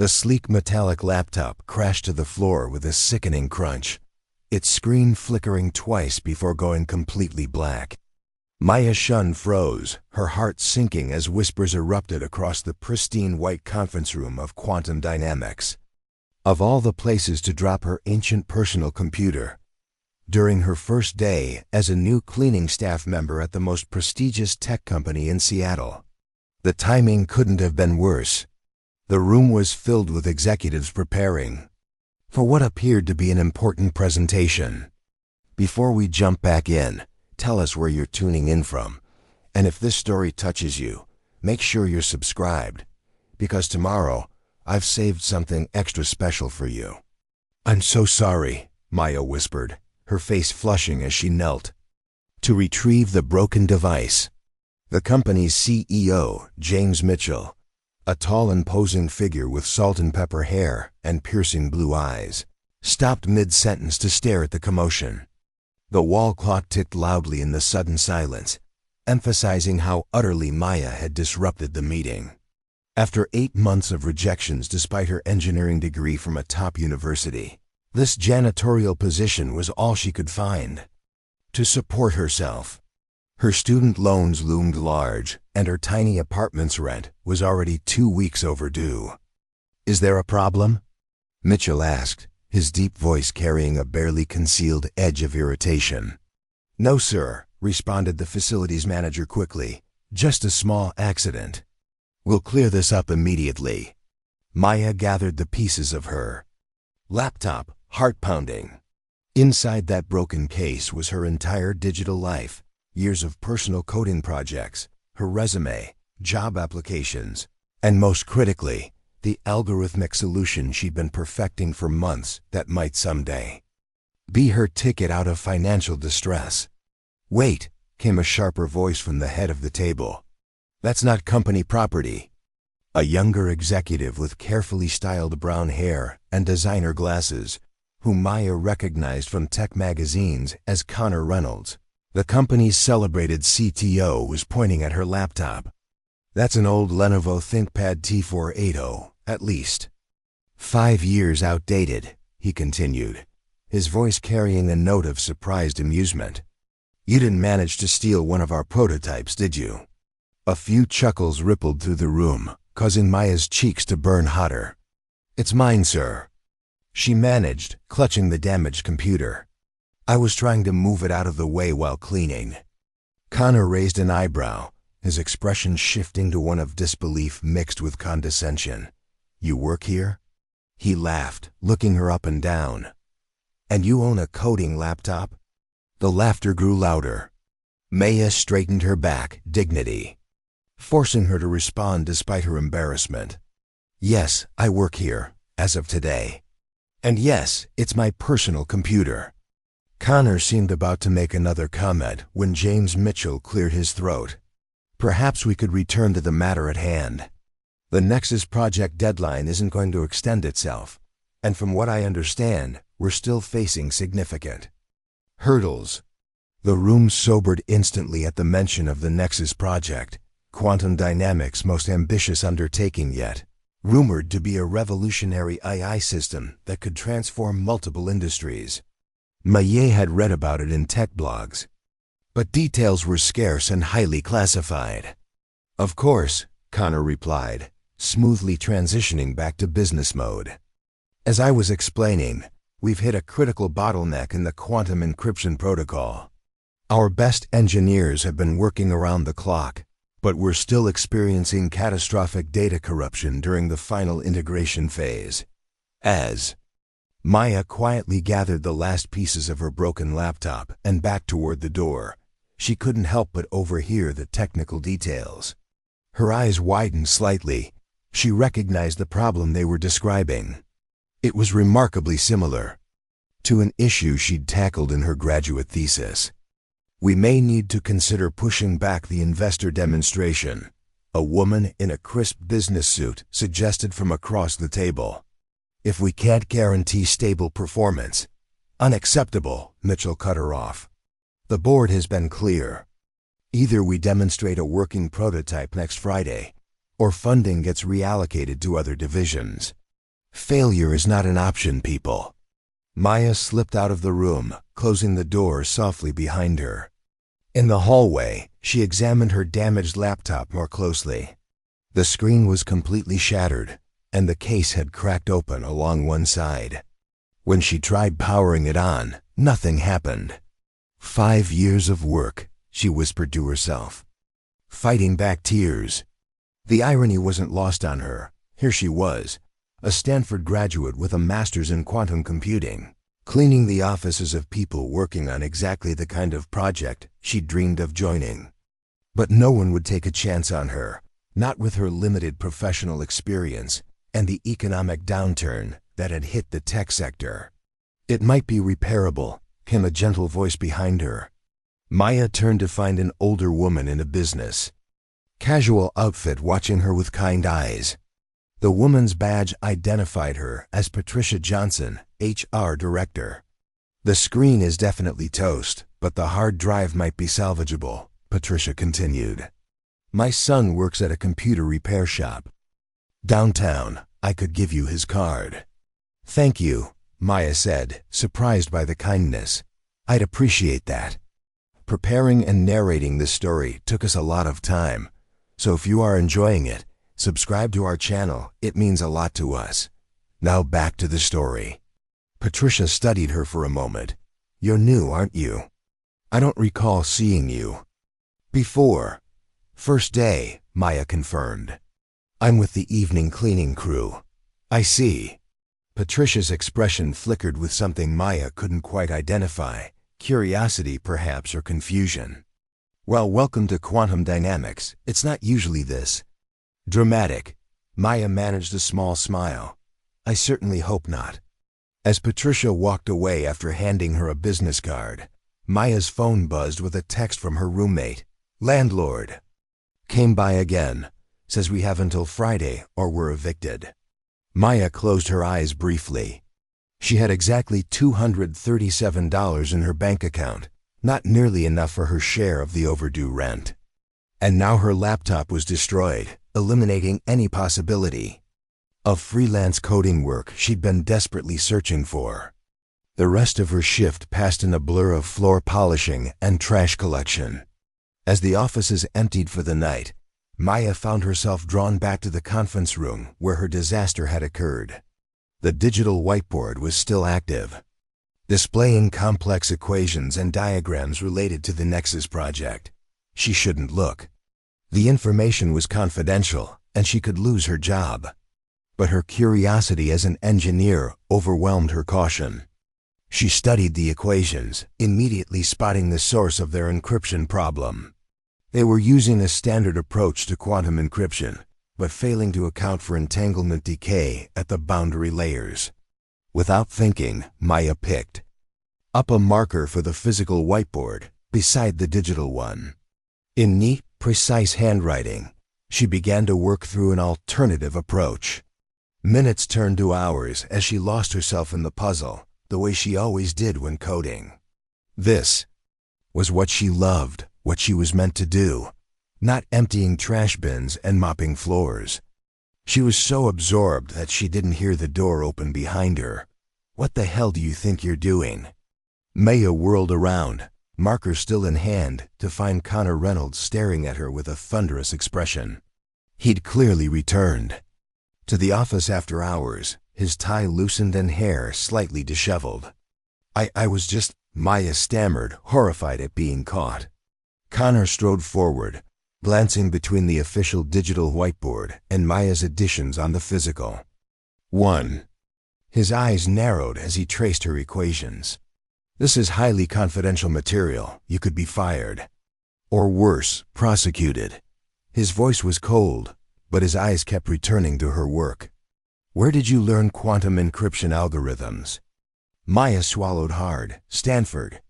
The sleek metallic laptop crashed to the floor with a sickening crunch, its screen flickering twice before going completely black. Maya Shun froze, her heart sinking as whispers erupted across the pristine white conference room of quantum dynamics. Of all the places to drop her ancient personal computer, during her first day as a new cleaning staff member at the most prestigious tech company in Seattle. The timing couldn't have been worse. The room was filled with executives preparing for what appeared to be an important presentation. Before we jump back in, tell us where you're tuning in from, and if this story touches you, make sure you're subscribed, because tomorrow I've saved something extra special for you. I'm so sorry, Maya whispered, her face flushing as she knelt to retrieve the broken device. The company's CEO, James Mitchell, a tall imposing figure with salt and pepper hair and piercing blue eyes, stopped mid-sentence to stare at the commotion. The wall clock ticked loudly in the sudden silence, emphasizing how utterly Maya had disrupted the meeting. After 8 months of rejections despite her engineering degree from a top university, this janitorial position was all she could find to support herself. Her student loans loomed large, and her tiny apartment's rent was already 2 weeks overdue. "Is there a problem?" Mitchell asked, his deep voice carrying a barely concealed edge of irritation. "No, sir," responded the facilities manager quickly. "Just a small accident. We'll clear this up immediately." Maya gathered the pieces of her laptop, heart-pounding. Inside that broken case was her entire digital life, years of personal coding projects, her resume, job applications, and most critically, the algorithmic solution she'd been perfecting for months that might someday be her ticket out of financial distress. "Wait," came a sharper voice from the head of the table. "That's not company property." A younger executive with carefully styled brown hair and designer glasses, whom Maya recognized from tech magazines as Connor Reynolds, the company's celebrated CTO, was pointing at her laptop. "That's an old Lenovo ThinkPad T480, at least 5 years outdated," he continued, his voice carrying a note of surprised amusement. "You didn't manage to steal one of our prototypes, did you?" A few chuckles rippled through the room, causing Maya's cheeks to burn hotter. "It's mine, sir," she managed, clutching the damaged computer. "I was trying to move it out of the way while cleaning." Connor raised an eyebrow, his expression shifting to one of disbelief mixed with condescension. "You work here?" He laughed, looking her up and down. "And you own a coding laptop?" The laughter grew louder. Maya straightened her back, dignity forcing her to respond despite her embarrassment. "Yes, I work here, as of today. And yes, it's my personal computer." Connor seemed about to make another comment when James Mitchell cleared his throat. "Perhaps we could return to the matter at hand. The Nexus project deadline isn't going to extend itself, and from what I understand, we're still facing significant hurdles." The room sobered instantly at the mention of the Nexus project, quantum dynamics' most ambitious undertaking yet, rumored to be a revolutionary AI system that could transform multiple industries. Maya had read about it in tech blogs, but details were scarce and highly classified. "Of course," Connor replied, smoothly transitioning back to business mode. "As I was explaining, we've hit a critical bottleneck in the quantum encryption protocol. Our best engineers have been working around the clock, but we're still experiencing catastrophic data corruption during the final integration phase." As Maya quietly gathered the last pieces of her broken laptop and backed toward the door, she couldn't help but overhear the technical details. Her eyes widened slightly. She recognized the problem they were describing. It was remarkably similar to an issue she'd tackled in her graduate thesis. "We may need to consider pushing back the investor demonstration," a woman in a crisp business suit suggested from across the table. "If we can't guarantee stable performance." "Unacceptable," Mitchell cut her off. "The board has been clear. Either we demonstrate a working prototype next Friday, or funding gets reallocated to other divisions." Failure is not an option, people. Maya slipped out of the room, closing the door softly behind her. In the hallway, she examined her damaged laptop more closely. The screen was completely shattered, and the case had cracked open along one side. When she tried powering it on, nothing happened. 5 years of work, she whispered to herself, fighting back tears. The irony wasn't lost on her. Here she was, a Stanford graduate with a master's in quantum computing, cleaning the offices of people working on exactly the kind of project she dreamed of joining. But no one would take a chance on her, not with her limited professional experience and the economic downturn that had hit the tech sector. It might be repairable, came a gentle voice behind her. Maya turned to find an older woman in a business casual outfit watching her with kind eyes. The woman's badge identified her as Patricia Johnson, HR Director. The screen is definitely toast, but the hard drive might be salvageable, Patricia continued. My son works at a computer repair shop downtown. I could give you his card. Thank you, Maya said, surprised by the kindness. I'd appreciate that. Preparing and narrating this story took us a lot of time, so if you are enjoying it, subscribe to our channel. It means a lot to us. Now back to the story. Patricia studied her for a moment. You're new, aren't you? I don't recall seeing you before. First day, Maya confirmed. I'm with the evening cleaning crew. I see. Patricia's expression flickered with something Maya couldn't quite identify, curiosity perhaps or confusion. Well, welcome to Quantum Dynamics. It's not usually this dramatic. Maya managed a small smile. I certainly hope not. As Patricia walked away after handing her a business card, Maya's phone buzzed with a text from her roommate. Landlord came by again. Says we have until Friday or we're evicted. Maya closed her eyes briefly. She had exactly $237 in her bank account, not nearly enough for her share of the overdue rent. And now her laptop was destroyed, eliminating any possibility of freelance coding work she'd been desperately searching for. The rest of her shift passed in a blur of floor polishing and trash collection. As the offices emptied for the night, Maya found herself drawn back to the conference room where her disaster had occurred. The digital whiteboard was still active, displaying complex equations and diagrams related to the Nexus project. She shouldn't look. The information was confidential, and she could lose her job. But her curiosity as an engineer overwhelmed her caution. She studied the equations, immediately spotting the source of their encryption problem. They were using a standard approach to quantum encryption, but failing to account for entanglement decay at the boundary layers. Without thinking, Maya picked up a marker for the physical whiteboard beside the digital one. In neat, precise handwriting, she began to work through an alternative approach. Minutes turned to hours as she lost herself in the puzzle, the way she always did when coding. This was what she loved, what she was meant to do, not emptying trash bins and mopping floors. She was so absorbed that she didn't hear the door open behind her. What the hell do you think you're doing? Maya whirled around, marker still in hand, to find Connor Reynolds staring at her with a thunderous expression. He'd clearly returned to the office after hours, his tie loosened and hair slightly disheveled. I was just, Maya stammered, horrified at being caught. Connor strode forward, glancing between the official digital whiteboard and Maya's additions on the physical 1. His eyes narrowed as he traced her equations. This is highly confidential material. You could be fired. Or worse, prosecuted. His voice was cold, but his eyes kept returning to her work. Where did you learn quantum encryption algorithms? Maya swallowed hard. Stanford.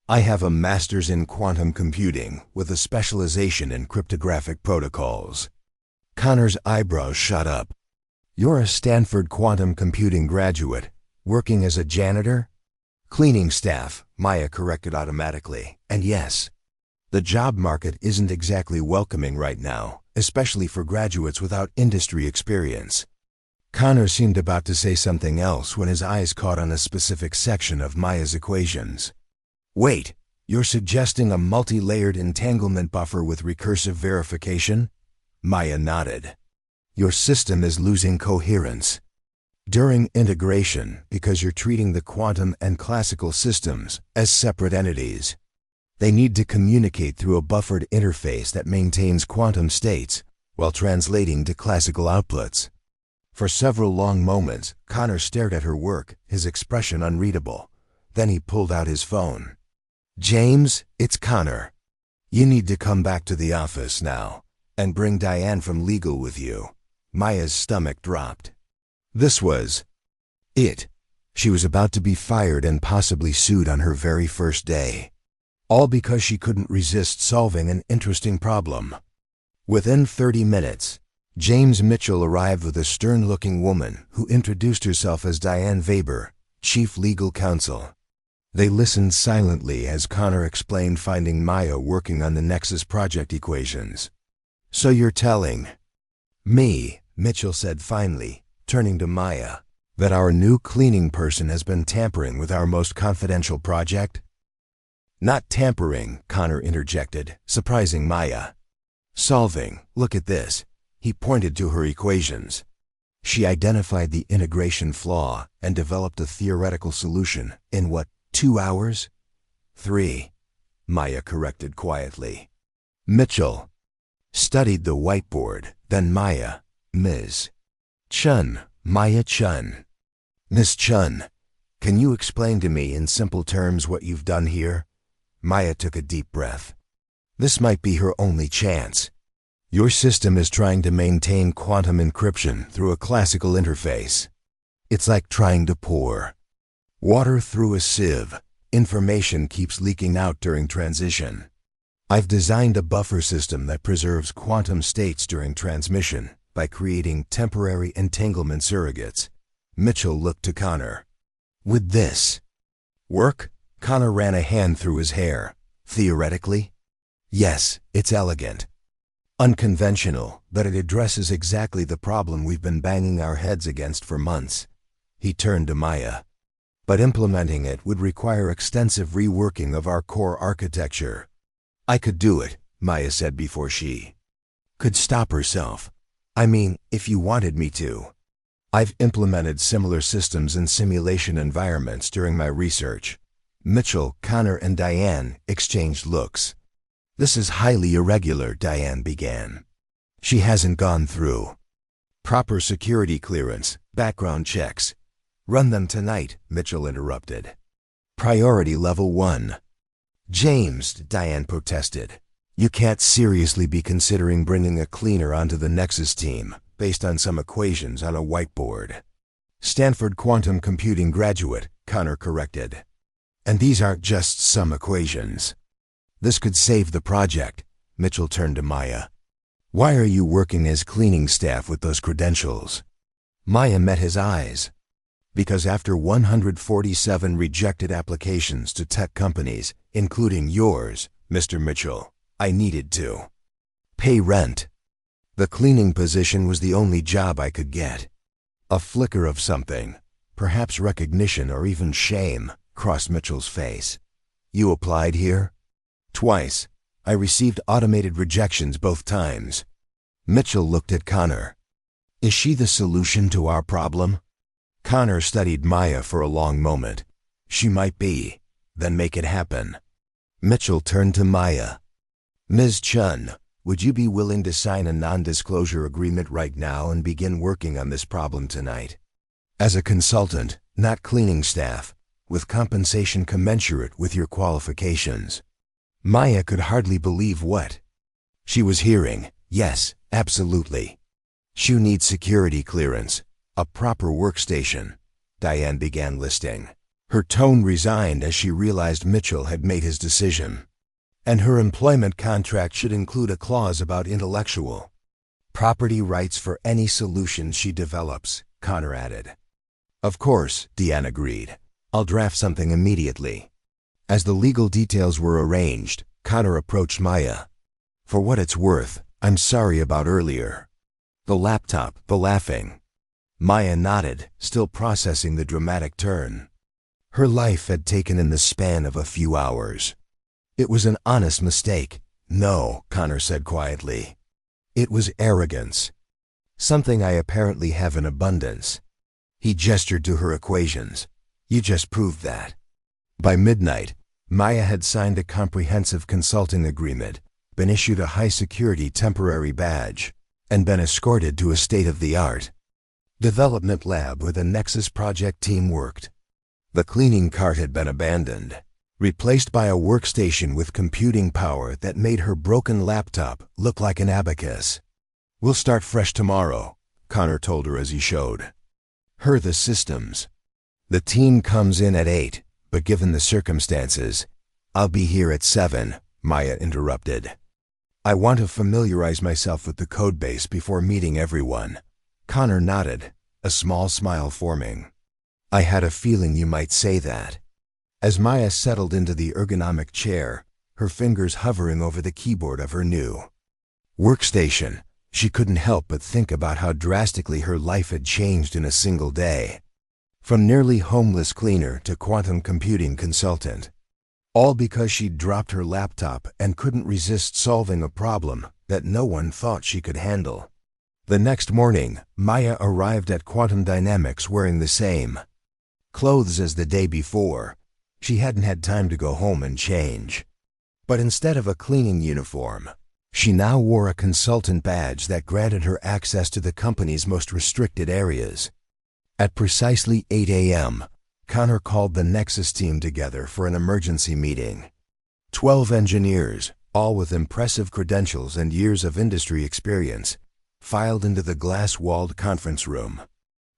I have a master's in quantum computing with a specialization in cryptographic protocols. Connor's eyebrows shot up. You're a Stanford quantum computing graduate, working as a janitor? Cleaning staff, Maya corrected automatically. And yes, the job market isn't exactly welcoming right now, especially for graduates without industry experience. Connor seemed about to say something else when his eyes caught on a specific section of Maya's equations. Wait, you're suggesting a multi-layered entanglement buffer with recursive verification? Maya nodded. Your system is losing coherence. During integration, because you're treating the quantum and classical systems as separate entities, they need to communicate through a buffered interface that maintains quantum states while translating to classical outputs. For several long moments, Connor stared at her work, his expression unreadable. Then he pulled out his phone. James, it's Connor. You need to come back to the office now and bring Diane from legal with you. Maya's stomach dropped. This was it. She was about to be fired and possibly sued on her very first day. All because she couldn't resist solving an interesting problem. Within 30 minutes, James Mitchell arrived with a stern-looking woman who introduced herself as Diane Weber, Chief Legal Counsel. They listened silently as Connor explained finding Maya working on the Nexus project equations. So you're telling me, Mitchell said finally, turning to Maya, that our new cleaning person has been tampering with our most confidential project? Not tampering, Connor interjected, surprising Maya. Solving, look at this. He pointed to her equations. She identified the integration flaw and developed a theoretical solution in what, 2 hours? 3, Maya corrected quietly. Mitchell studied the whiteboard, then Maya, Ms. Chen, Maya Chen. Miss Chen, can you explain to me in simple terms what you've done here? Maya took a deep breath. This might be her only chance. Your system is trying to maintain quantum encryption through a classical interface. It's like trying to pour water through a sieve. Information keeps leaking out during transition. I've designed a buffer system that preserves quantum states during transmission by creating temporary entanglement surrogates. Mitchell looked to Connor. Would this work? Connor ran a hand through his hair. Theoretically? Yes, it's elegant. Unconventional, but it addresses exactly the problem we've been banging our heads against for months. He turned to Maya. But implementing it would require extensive reworking of our core architecture. I could do it, Maya said before she could stop herself. I mean, if you wanted me to. I've implemented similar systems in simulation environments during my research. Mitchell, Connor, and Diane exchanged looks. This is highly irregular, Diane began. She hasn't gone through proper security clearance, background checks. Run them tonight, Mitchell interrupted. Priority level 1. James, Diane protested. You can't seriously be considering bringing a cleaner onto the Nexus team based on some equations on a whiteboard. Stanford quantum computing graduate, Connor corrected. And these aren't just some equations. This could save the project. Mitchell turned to Maya. Why are you working as cleaning staff with those credentials? Maya met his eyes. Because after 147 rejected applications to tech companies, including yours, Mr. Mitchell, I needed to pay rent. The cleaning position was the only job I could get. A flicker of something, perhaps recognition or even shame, crossed Mitchell's face. You applied here? Twice. I received automated rejections both times. Mitchell looked at Connor. Is she the solution to our problem? Connor studied Maya for a long moment. She might be. Then make it happen. Mitchell turned to Maya. Ms. Chen, would you be willing to sign a non-disclosure agreement right now and begin working on this problem tonight? As a consultant, not cleaning staff, with compensation commensurate with your qualifications. Maya could hardly believe what she was hearing. Yes, absolutely. She needs security clearance, a proper workstation. Diane began listing. Her tone resigned as she realized Mitchell had made his decision. And her employment contract should include a clause about intellectual property rights for any solution she develops, Connor added. Of course, Diane agreed. I'll draft something immediately. As the legal details were arranged, Connor approached Maya. For what it's worth, I'm sorry about earlier. The laptop, the laughing. Maya nodded, still processing the dramatic turn. Her life had taken in the span of a few hours. It was an honest mistake. No, Connor said quietly. It was arrogance. Something I apparently have in abundance. He gestured to her equations. You just proved that. By midnight, Maya had signed a comprehensive consulting agreement, been issued a high-security temporary badge, and been escorted to a state-of-the-art development lab where the Nexus project team worked. The cleaning cart had been abandoned, replaced by a workstation with computing power that made her broken laptop look like an abacus. We'll start fresh tomorrow, Connor told her as he showed her the systems. The team comes in at 8, but given the circumstances, I'll be here at 7, Maya interrupted. I want to familiarize myself with the codebase before meeting everyone. Connor nodded, a small smile forming. I had a feeling you might say that. As Maya settled into the ergonomic chair, her fingers hovering over the keyboard of her new workstation, she couldn't help but think about how drastically her life had changed in a single day. From nearly homeless cleaner to quantum computing consultant. All because she'd dropped her laptop and couldn't resist solving a problem that no one thought she could handle. The next morning, Maya arrived at Quantum Dynamics wearing the same clothes as the day before. She hadn't had time to go home and change. But instead of a cleaning uniform, she now wore a consultant badge that granted her access to the company's most restricted areas. At precisely 8 a.m., Connor called the Nexus team together for an emergency meeting. 12 engineers, all with impressive credentials and years of industry experience, filed into the glass-walled conference room.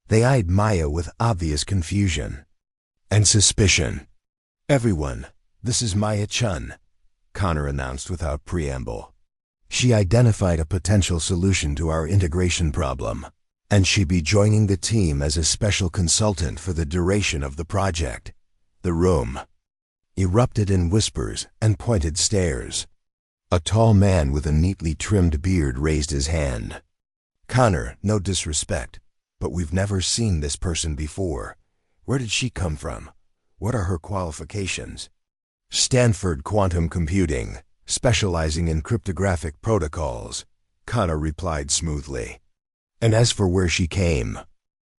They eyed Maya with obvious confusion and suspicion. Everyone, this is Maya Chen, Connor announced without preamble. She identified a potential solution to our integration problem, and she'd be joining the team as a special consultant for the duration of the project. The room erupted in whispers and pointed stares. A tall man with a neatly trimmed beard raised his hand. Connor, no disrespect, but we've never seen this person before. Where did she come from? What are her qualifications? Stanford Quantum Computing, specializing in cryptographic protocols, Connor replied smoothly. And as for where she came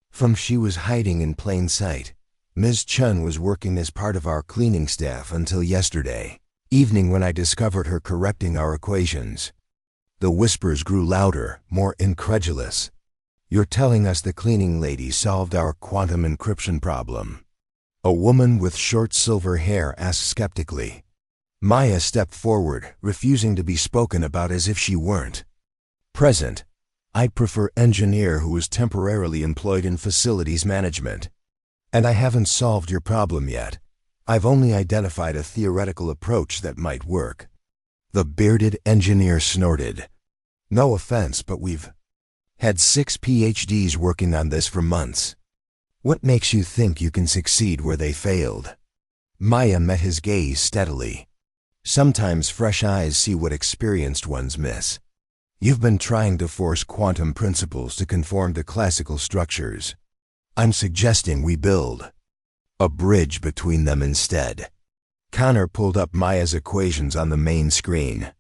from, she was hiding in plain sight. Ms. Chen was working as part of our cleaning staff until yesterday evening when I discovered her correcting our equations. The whispers grew louder, more incredulous. You're telling us the cleaning lady solved our quantum encryption problem? A woman with short silver hair asked skeptically. Maya stepped forward, refusing to be spoken about as if she weren't present. I'd prefer engineer who was temporarily employed in facilities management. And I haven't solved your problem yet. I've only identified a theoretical approach that might work. The bearded engineer snorted. No offense, but we've had 6 PhDs working on this for months. What makes you think you can succeed where they failed? Maya met his gaze steadily. Sometimes fresh eyes see what experienced ones miss. You've been trying to force quantum principles to conform to classical structures. I'm suggesting we build a bridge between them instead. Connor pulled up Maya's equations on the main screen.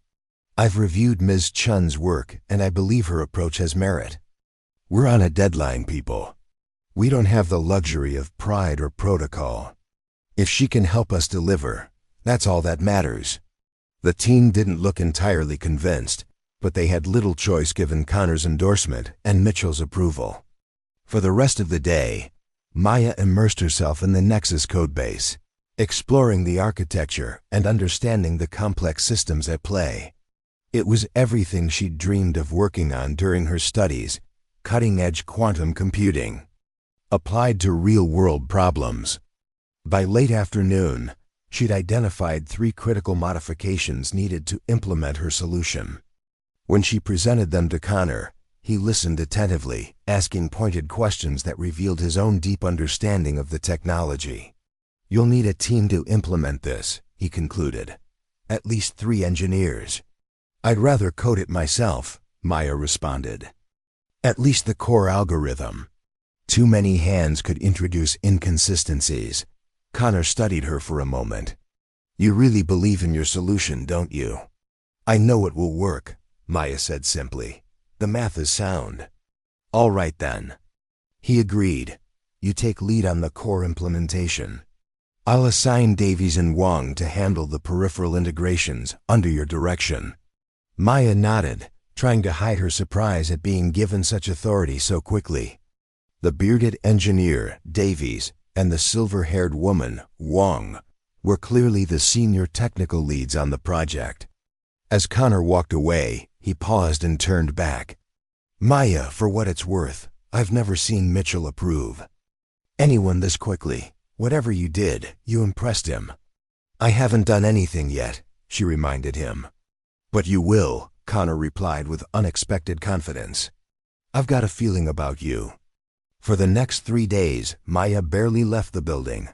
I've reviewed Ms. Chen's work, and I believe her approach has merit. We're on a deadline, people. We don't have the luxury of pride or protocol. If she can help us deliver, that's all that matters. The team didn't look entirely convinced, but they had little choice given Connor's endorsement and Mitchell's approval. For the rest of the day, Maya immersed herself in the Nexus codebase, exploring the architecture and understanding the complex systems at play. It was everything she'd dreamed of working on during her studies, cutting-edge quantum computing, applied to real-world problems. By late afternoon, she'd identified 3 critical modifications needed to implement her solution. When she presented them to Connor, he listened attentively, asking pointed questions that revealed his own deep understanding of the technology. You'll need a team to implement this, he concluded. At least 3 engineers. I'd rather code it myself, Maya responded. At least the core algorithm. Too many hands could introduce inconsistencies. Connor studied her for a moment. You really believe in your solution, don't you? I know it will work, Maya said simply. The math is sound. All right then. He agreed. You take lead on the core implementation. I'll assign Davies and Wang to handle the peripheral integrations under your direction. Maya nodded, trying to hide her surprise at being given such authority so quickly. The bearded engineer, Davies, and the silver-haired woman, Wang, were clearly the senior technical leads on the project. As Connor walked away, he paused and turned back. Maya, for what it's worth, I've never seen Mitchell approve. Anyone this quickly. Whatever you did, you impressed him. I haven't done anything yet, she reminded him. But you will, Connor replied with unexpected confidence. I've got a feeling about you. For the next 3 days, Maya barely left the building,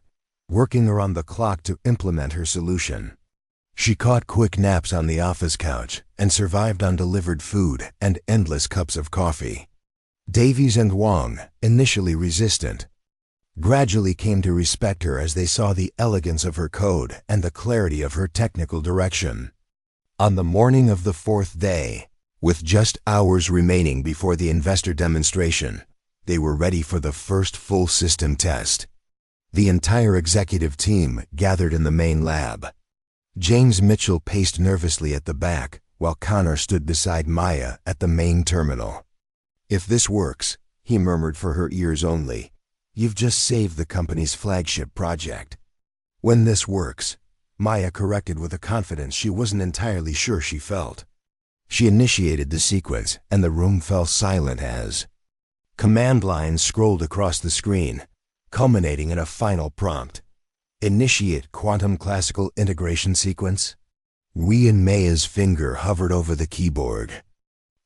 working around the clock to implement her solution. She caught quick naps on the office couch and survived on delivered food and endless cups of coffee. Davies and Wang, initially resistant, gradually came to respect her as they saw the elegance of her code and the clarity of her technical direction. On the morning of the 4th day, with just hours remaining before the investor demonstration, they were ready for the first full system test. The entire executive team gathered in the main lab. James Mitchell paced nervously at the back, while Connor stood beside Maya at the main terminal. If this works, he murmured for her ears only, you've just saved the company's flagship project. When this works, Maya corrected with a confidence she wasn't entirely sure she felt. She initiated the sequence, and the room fell silent as command lines scrolled across the screen, culminating in a final prompt. Initiate quantum classical integration sequence. Wee and Maya's finger hovered over the keyboard.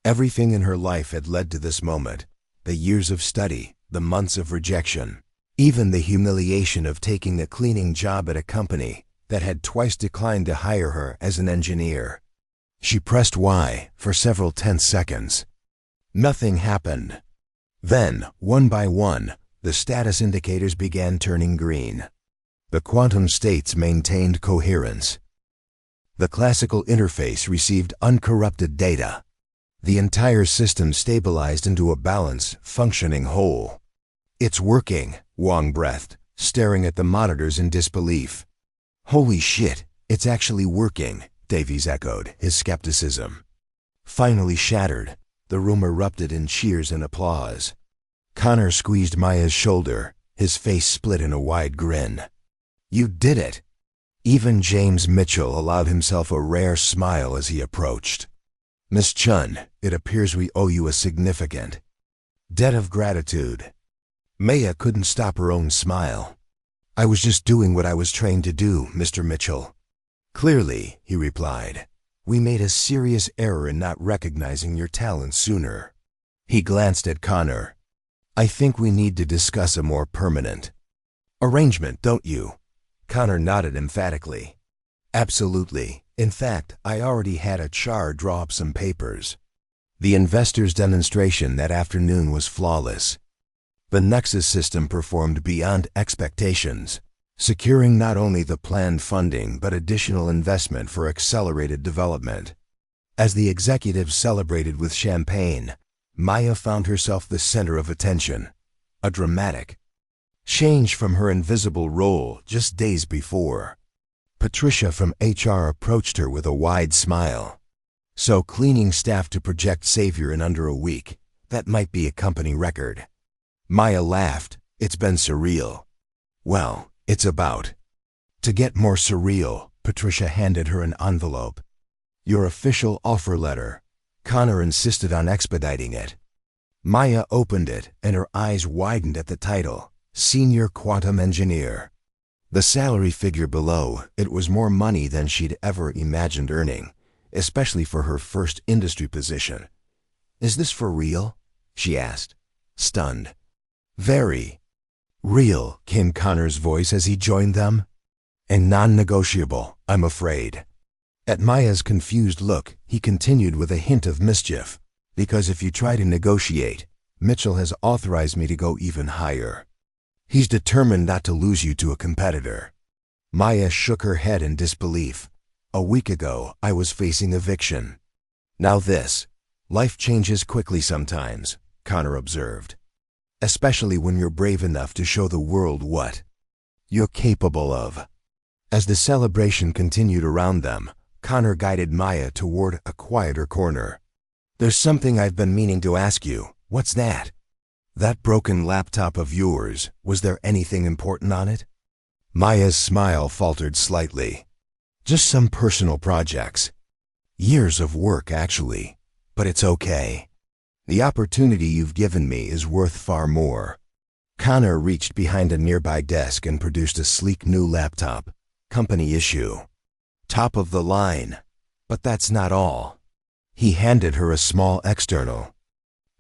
Everything in her life had led to this moment. The years of study, the months of rejection, even the humiliation of taking a cleaning job at a company that had twice declined to hire her as an engineer. She pressed Y for several tense seconds. Nothing happened. Then, one by one, the status indicators began turning green. The quantum states maintained coherence. The classical interface received uncorrupted data. The entire system stabilized into a balanced, functioning whole. It's working, Wang breathed, staring at the monitors in disbelief. Holy shit, it's actually working, Davies echoed, his skepticism. Finally shattered, the room erupted in cheers and applause. Connor squeezed Maya's shoulder, his face split in a wide grin. You did it! Even James Mitchell allowed himself a rare smile as he approached. Miss Chen, it appears we owe you a significant debt of gratitude. Maya couldn't stop her own smile. I was just doing what I was trained to do, Mr. Mitchell. Clearly, he replied, we made a serious error in not recognizing your talent sooner. He glanced at Connor. I think we need to discuss a more permanent arrangement, don't you? Connor nodded emphatically. Absolutely. In fact, I already had HR draw up some papers. The investors' demonstration that afternoon was flawless. The Nexus system performed beyond expectations, securing not only the planned funding but additional investment for accelerated development. As the executives celebrated with champagne, Maya found herself the center of attention, a dramatic change from her invisible role just days before. Patricia from HR approached her with a wide smile. So cleaning staff to project savior in under a week, that might be a company record. Maya laughed. It's been surreal. Well, it's about to get more surreal. Patricia handed her an envelope. Your official offer letter. Connor insisted on expediting it. Maya opened it, and her eyes widened at the title, Senior Quantum Engineer. The salary figure below, it was more money than she'd ever imagined earning, especially for her first industry position. Is this for real? She asked, stunned. Very real, came Connor's voice as he joined them. And non-negotiable, I'm afraid. At Maya's confused look, he continued with a hint of mischief. Because if you try to negotiate, Mitchell has authorized me to go even higher. He's determined not to lose you to a competitor." Maya shook her head in disbelief. "A week ago, I was facing eviction. Now this. Life changes quickly sometimes," Connor observed. "Especially when you're brave enough to show the world what you're capable of." As the celebration continued around them, Connor guided Maya toward a quieter corner. "There's something I've been meaning to ask you. What's that?" "That broken laptop of yours, was there anything important on it?" Maya's smile faltered slightly. "Just some personal projects. Years of work, actually. But it's okay. The opportunity you've given me is worth far more." Connor reached behind a nearby desk and produced a sleek new laptop, company issue. Top of the line. But that's not all. He handed her a small external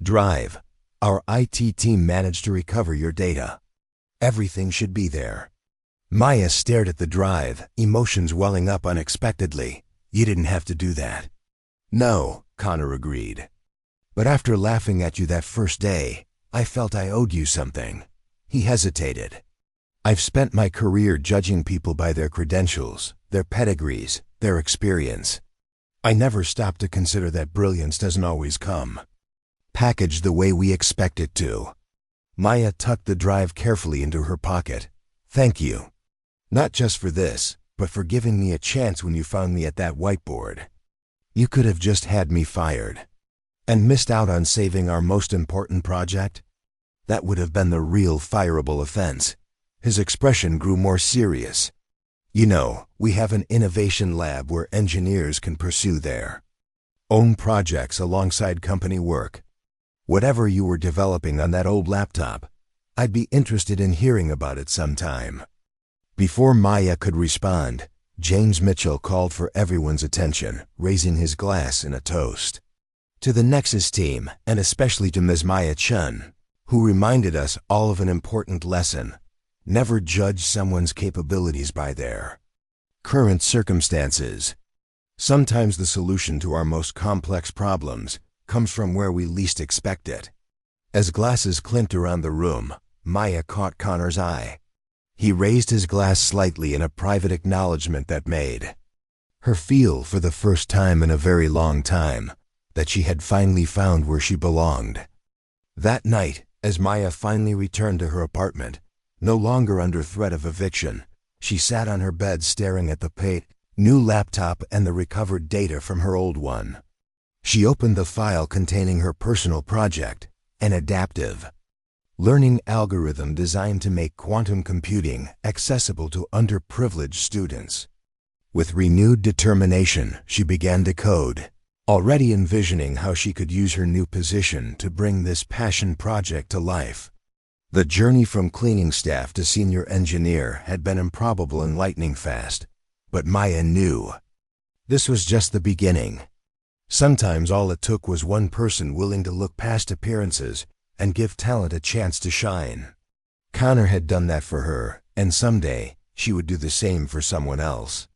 drive. "Our IT team managed to recover your data. Everything should be there." Maya stared at the drive, emotions welling up unexpectedly. "You didn't have to do that." "No," Connor agreed. "But after laughing at you that first day, I felt I owed you something." He hesitated. "I've spent my career judging people by their credentials, their pedigrees, their experience. I never stopped to consider that brilliance doesn't always come packaged the way we expect it to." Maya tucked the drive carefully into her pocket. "Thank you. Not just for this, but for giving me a chance when you found me at that whiteboard. You could have just had me fired and missed out on saving our most important project. That would have been the real fireable offense." His expression grew more serious. "You know, we have an innovation lab where engineers can pursue their own projects alongside company work. Whatever you were developing on that old laptop, I'd be interested in hearing about it sometime." Before Maya could respond, James Mitchell called for everyone's attention, raising his glass in a toast. "To the Nexus team, and especially to Ms. Maya Chen, who reminded us all of an important lesson. Never judge someone's capabilities by their current circumstances. Sometimes the solution to our most complex problems comes from where we least expect it." As glasses clinked around the room, Maya caught Connor's eye. He raised his glass slightly in a private acknowledgement that made her feel, for the first time in a very long time, that she had finally found where she belonged. That night, as Maya finally returned to her apartment, no longer under threat of eviction, she sat on her bed staring at the new laptop and the recovered data from her old one. She opened the file containing her personal project, an adaptive learning algorithm designed to make quantum computing accessible to underprivileged students. With renewed determination, she began to code, already envisioning how she could use her new position to bring this passion project to life. The journey from cleaning staff to senior engineer had been improbable and lightning fast, but Maya knew this was just the beginning. Sometimes all it took was one person willing to look past appearances and give talent a chance to shine. Connor had done that for her, and someday she would do the same for someone else.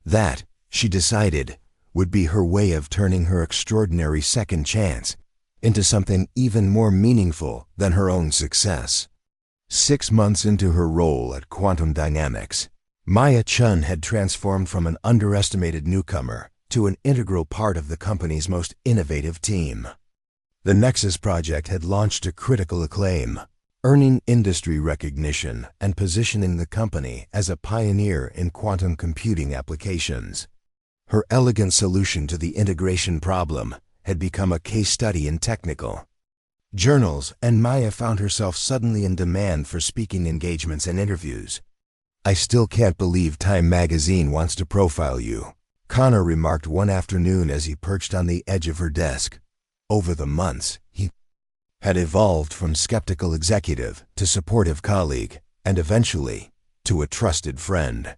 That, she decided, would be her way of turning her extraordinary second chance into something even more meaningful than her own success. 6 months into her role at Quantum Dynamics, Maya Chen had transformed from an underestimated newcomer to an integral part of the company's most innovative team. The Nexus project had launched to critical acclaim, earning industry recognition and positioning the company as a pioneer in quantum computing applications. Her elegant solution to the integration problem had become a case study in technical journals, and Maya found herself suddenly in demand for speaking engagements and interviews. "I still can't believe Time magazine wants to profile you," Connor remarked one afternoon as he perched on the edge of her desk. Over the months, he had evolved from skeptical executive to supportive colleague, and eventually, to a trusted friend.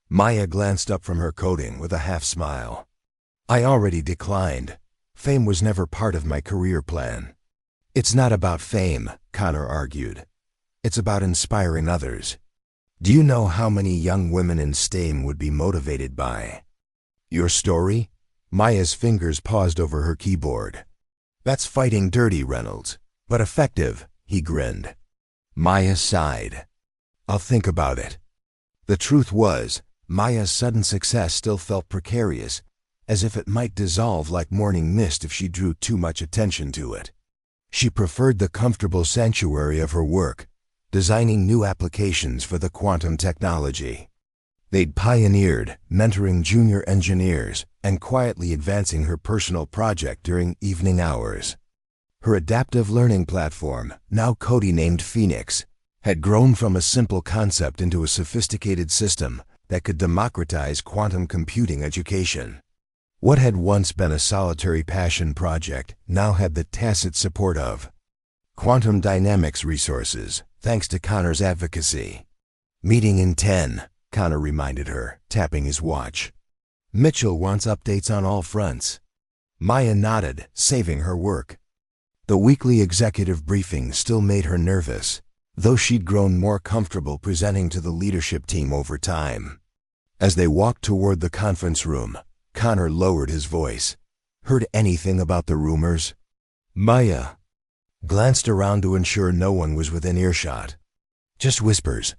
Maya glanced up from her coding with a half-smile. "I already declined. Fame was never part of my career plan." "It's not about fame," Connor argued. "It's about inspiring others. Do you know how many young women in STEAM would be motivated by your story?" Maya's fingers paused over her keyboard. "That's fighting dirty, Reynolds. But effective, he grinned. Maya sighed. I'll think about it. The truth was, Maya's sudden success still felt precarious, as if it might dissolve like morning mist if she drew too much attention to it. She preferred the comfortable sanctuary of her work, designing new applications for the quantum technology. They'd pioneered, mentoring junior engineers, and quietly advancing her personal project during evening hours. Her adaptive learning platform, now codenamed Phoenix, had grown from a simple concept into a sophisticated system that could democratize quantum computing education. What had once been a solitary passion project now had the tacit support of quantum dynamics resources, thanks to Connor's advocacy. Meeting in 10, Connor reminded her, tapping his watch. Mitchell wants updates on all fronts. Maya nodded, saving her work. The weekly executive briefing still made her nervous, though she'd grown more comfortable presenting to the leadership team over time. As they walked toward the conference room, Connor lowered his voice. Heard anything about the rumors? Maya glanced around to ensure no one was within earshot. Just whispers.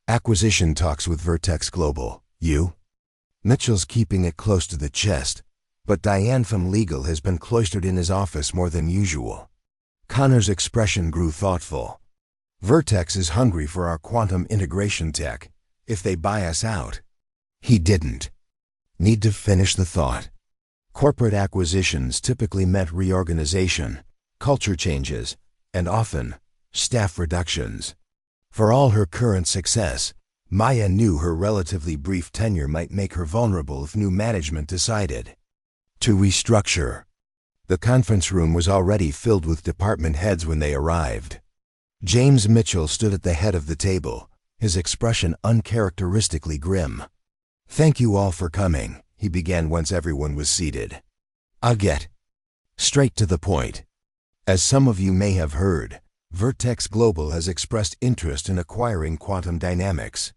Acquisition talks with Vertex Global. You? Mitchell's keeping it close to the chest, but Diane from legal has been cloistered in his office more than usual. Connor's expression grew thoughtful. Vertex is hungry for our quantum integration tech, if they buy us out. He didn't need to finish the thought. Corporate acquisitions typically meant reorganization, culture changes, and often, staff reductions. For all her current success, Maya knew her relatively brief tenure might make her vulnerable if new management decided to restructure. The conference room was already filled with department heads when they arrived. James Mitchell stood at the head of the table, his expression uncharacteristically grim. Thank you all for coming, he began once everyone was seated. I'll get straight to the point. As some of you may have heard, Vertex Global has expressed interest in acquiring quantum dynamics.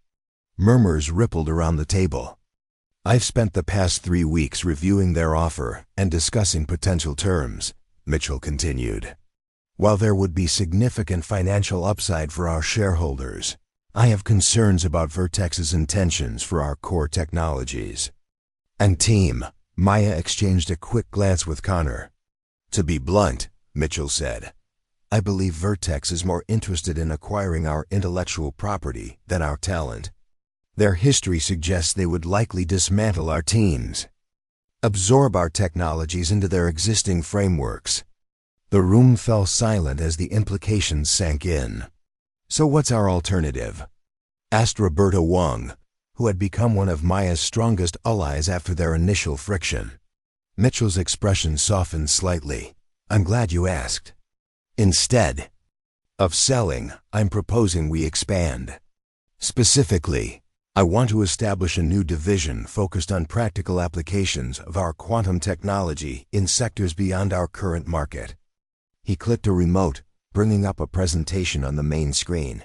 Murmurs rippled around the table. I've spent the past 3 weeks reviewing their offer and discussing potential terms, Mitchell continued. While there would be significant financial upside for our shareholders, I have concerns about Vertex's intentions for our core technologies. And team, Maya exchanged a quick glance with Connor. To be blunt, Mitchell said, I believe Vertex is more interested in acquiring our intellectual property than our talent. Their history suggests they would likely dismantle our teams, absorb our technologies into their existing frameworks. The room fell silent as the implications sank in. So what's our alternative? Asked Roberta Wong, who had become one of Maya's strongest allies after their initial friction. Mitchell's expression softened slightly. I'm glad you asked. Instead of selling, I'm proposing we expand. Specifically, I want to establish a new division focused on practical applications of our quantum technology in sectors beyond our current market. He clicked a remote, bringing up a presentation on the main screen.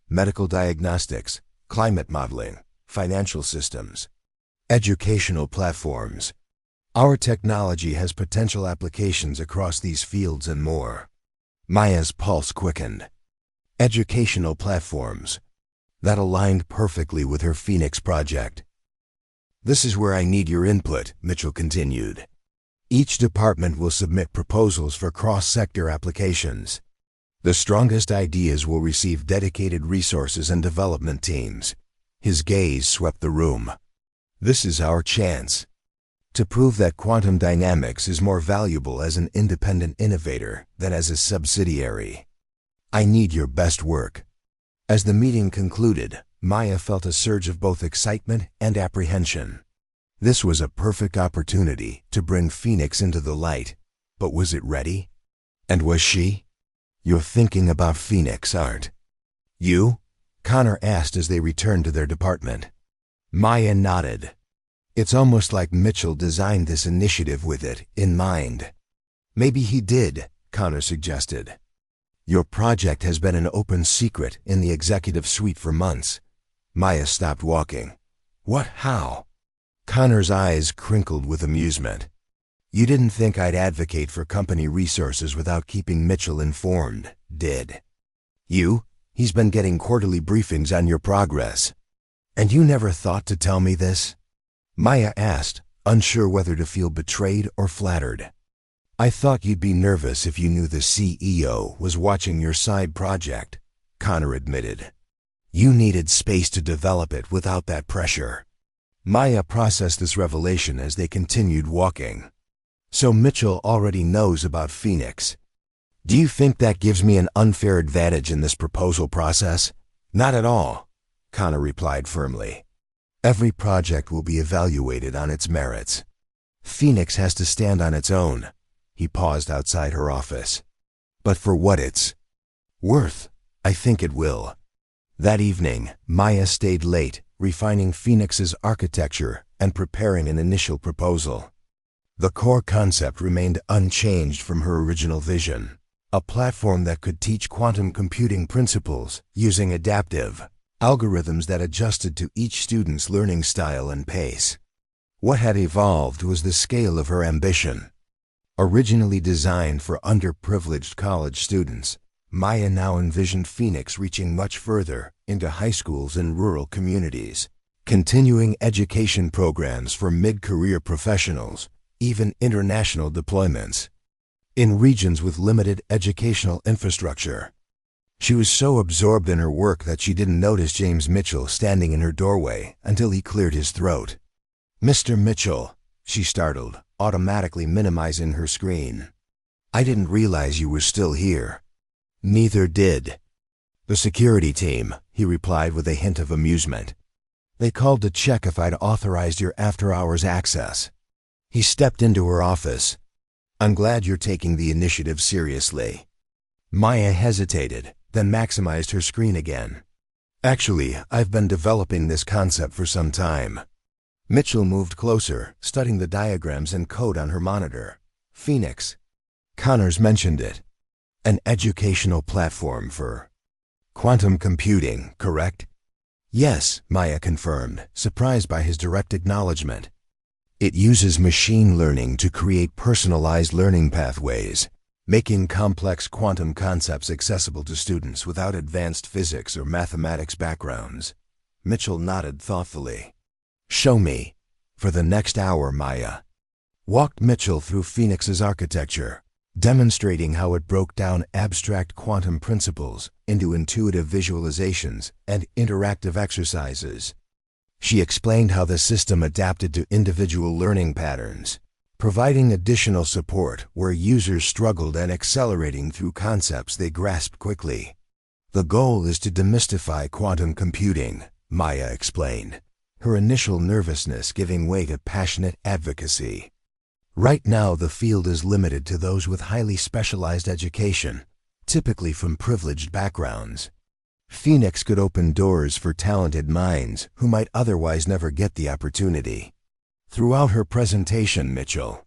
Medical diagnostics, climate modeling, financial systems, educational platforms. Our technology has potential applications across these fields and more. Maya's pulse quickened. Educational platforms. That aligned perfectly with her Phoenix project. This is where I need your input, Mitchell continued. Each department will submit proposals for cross-sector applications. The strongest ideas will receive dedicated resources and development teams. His gaze swept the room. This is our chance to prove that quantum dynamics is more valuable as an independent innovator than as a subsidiary. I need your best work. As the meeting concluded, Maya felt a surge of both excitement and apprehension. This was a perfect opportunity to bring Phoenix into the light, but was it ready? And was she? You're thinking about Phoenix, aren't you? Connor asked as they returned to their department. Maya nodded. It's almost like Mitchell designed this initiative with it in mind. Maybe he did, Connor suggested. Your project has been an open secret in the executive suite for months. Maya stopped walking. What? How? Connor's eyes crinkled with amusement. You didn't think I'd advocate for company resources without keeping Mitchell informed, did you? He's been getting quarterly briefings on your progress. And you never thought to tell me this? Maya asked, unsure whether to feel betrayed or flattered. I thought you'd be nervous if you knew the CEO was watching your side project, Connor admitted. You needed space to develop it without that pressure. Maya processed this revelation as they continued walking. So Mitchell already knows about Phoenix. Do you think that gives me an unfair advantage in this proposal process? Not at all, Connor replied firmly. Every project will be evaluated on its merits. Phoenix has to stand on its own. He paused outside her office. But for what it's worth, I think it will. That evening, Maya stayed late, refining Phoenix's architecture and preparing an initial proposal. The core concept remained unchanged from her original vision, a platform that could teach quantum computing principles using adaptive algorithms that adjusted to each student's learning style and pace. What had evolved was the scale of her ambition. Originally designed for underprivileged college students, Maya now envisioned Phoenix reaching much further into high schools and rural communities, continuing education programs for mid-career professionals, even international deployments, in regions with limited educational infrastructure. She was so absorbed in her work that she didn't notice James Mitchell standing in her doorway until he cleared his throat. Mr. Mitchell, she startled, automatically minimizing her screen. I didn't realize you were still here. Neither did the security team, he replied with a hint of amusement. They called to check if I'd authorized your after-hours access. He stepped into her office. I'm glad you're taking the initiative seriously. Maya hesitated, then maximized her screen again. Actually, I've been developing this concept for some time. Mitchell moved closer, studying the diagrams and code on her monitor. Phoenix. Connors mentioned it. An educational platform for quantum computing, correct? Yes, Maya confirmed, surprised by his direct acknowledgement. It uses machine learning to create personalized learning pathways, making complex quantum concepts accessible to students without advanced physics or mathematics backgrounds. Mitchell nodded thoughtfully. Show me. For the next hour, Maya walked Mitchell through Phoenix's architecture, demonstrating how it broke down abstract quantum principles into intuitive visualizations and interactive exercises. She explained how the system adapted to individual learning patterns, providing additional support where users struggled and accelerating through concepts they grasped quickly. The goal is to demystify quantum computing, Maya explained, her initial nervousness giving way to passionate advocacy. Right now, the field is limited to those with highly specialized education, typically from privileged backgrounds. Phoenix could open doors for talented minds who might otherwise never get the opportunity. Throughout her presentation, Mitchell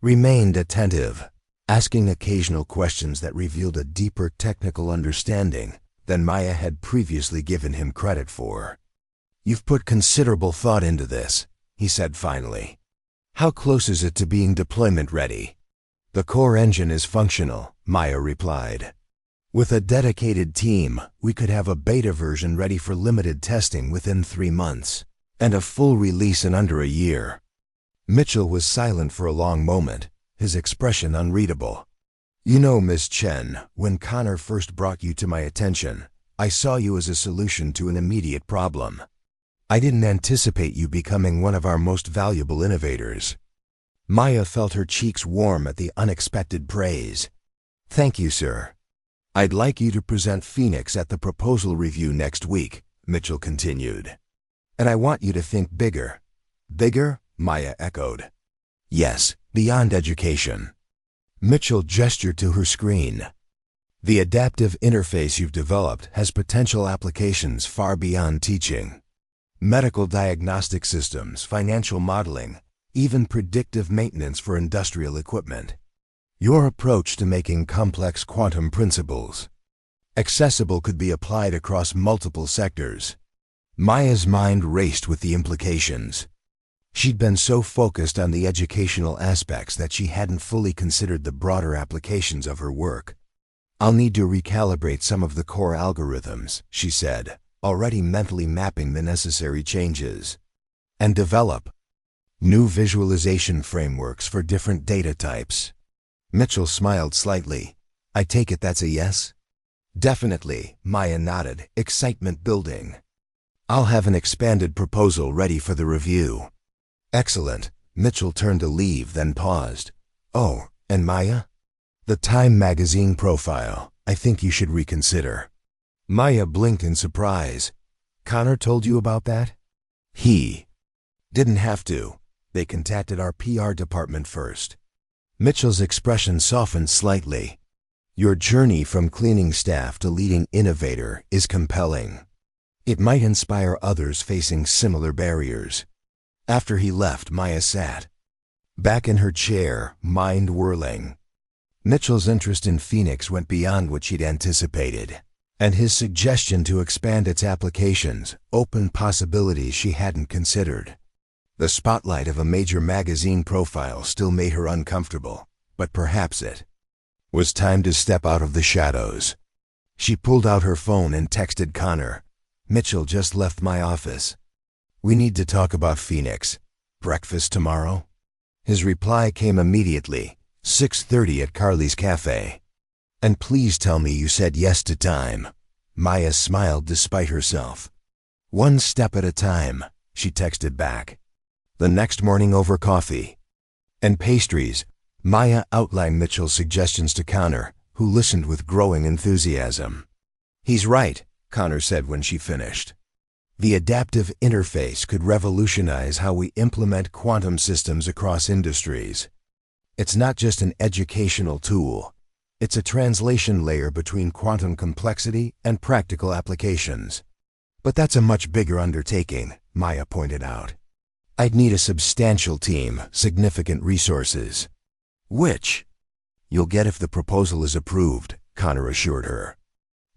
remained attentive, asking occasional questions that revealed a deeper technical understanding than Maya had previously given him credit for. You've put considerable thought into this, he said finally. How close is it to being deployment ready? The core engine is functional, Maya replied. With a dedicated team, we could have a beta version ready for limited testing within 3 months, and a full release in under a year. Mitchell was silent for a long moment, his expression unreadable. You know, Miss Chen, when Connor first brought you to my attention, I saw you as a solution to an immediate problem. I didn't anticipate you becoming one of our most valuable innovators. Maya felt her cheeks warm at the unexpected praise. Thank you, sir. I'd like you to present Phoenix at the proposal review next week, Mitchell continued. And I want you to think bigger. Bigger? Maya echoed. Yes, beyond education. Mitchell gestured to her screen. The adaptive interface you've developed has potential applications far beyond teaching. Medical diagnostic systems, financial modeling, even predictive maintenance for industrial equipment. Your approach to making complex quantum principles accessible could be applied across multiple sectors. Maya's mind raced with the implications. She'd been so focused on the educational aspects that she hadn't fully considered the broader applications of her work. "I'll need to recalibrate some of the core algorithms," she said, already mentally mapping the necessary changes. "And develop new visualization frameworks for different data types." Mitchell smiled slightly. "I take it that's a yes?" "Definitely," Maya nodded, excitement building. "I'll have an expanded proposal ready for the review." "Excellent." Mitchell turned to leave, then paused. "Oh, and Maya? The Time magazine profile. I think you should reconsider." Maya blinked in surprise. "Connor told you about that?" "He didn't have to. They contacted our PR department first." Mitchell's expression softened slightly. "Your journey from cleaning staff to leading innovator is compelling. It might inspire others facing similar barriers." After he left, Maya sat back in her chair, mind whirling. Mitchell's interest in Phoenix went beyond what she'd anticipated, and his suggestion to expand its applications opened possibilities she hadn't considered. The spotlight of a major magazine profile still made her uncomfortable, but perhaps it was time to step out of the shadows. She pulled out her phone and texted Connor. "Mitchell just left my office. We need to talk about Phoenix. Breakfast tomorrow?" His reply came immediately, 6:30 at Carly's Cafe. "And please tell me you said yes to time." Maya smiled despite herself. "One step at a time," she texted back. The next morning over coffee and pastries, Maya outlined Mitchell's suggestions to Connor, who listened with growing enthusiasm. "He's right," Connor said when she finished. "The adaptive interface could revolutionize how we implement quantum systems across industries. It's not just an educational tool. It's a translation layer between quantum complexity and practical applications." "But that's a much bigger undertaking," Maya pointed out. "I'd need a substantial team, significant resources." "Which you'll get if the proposal is approved," Connor assured her.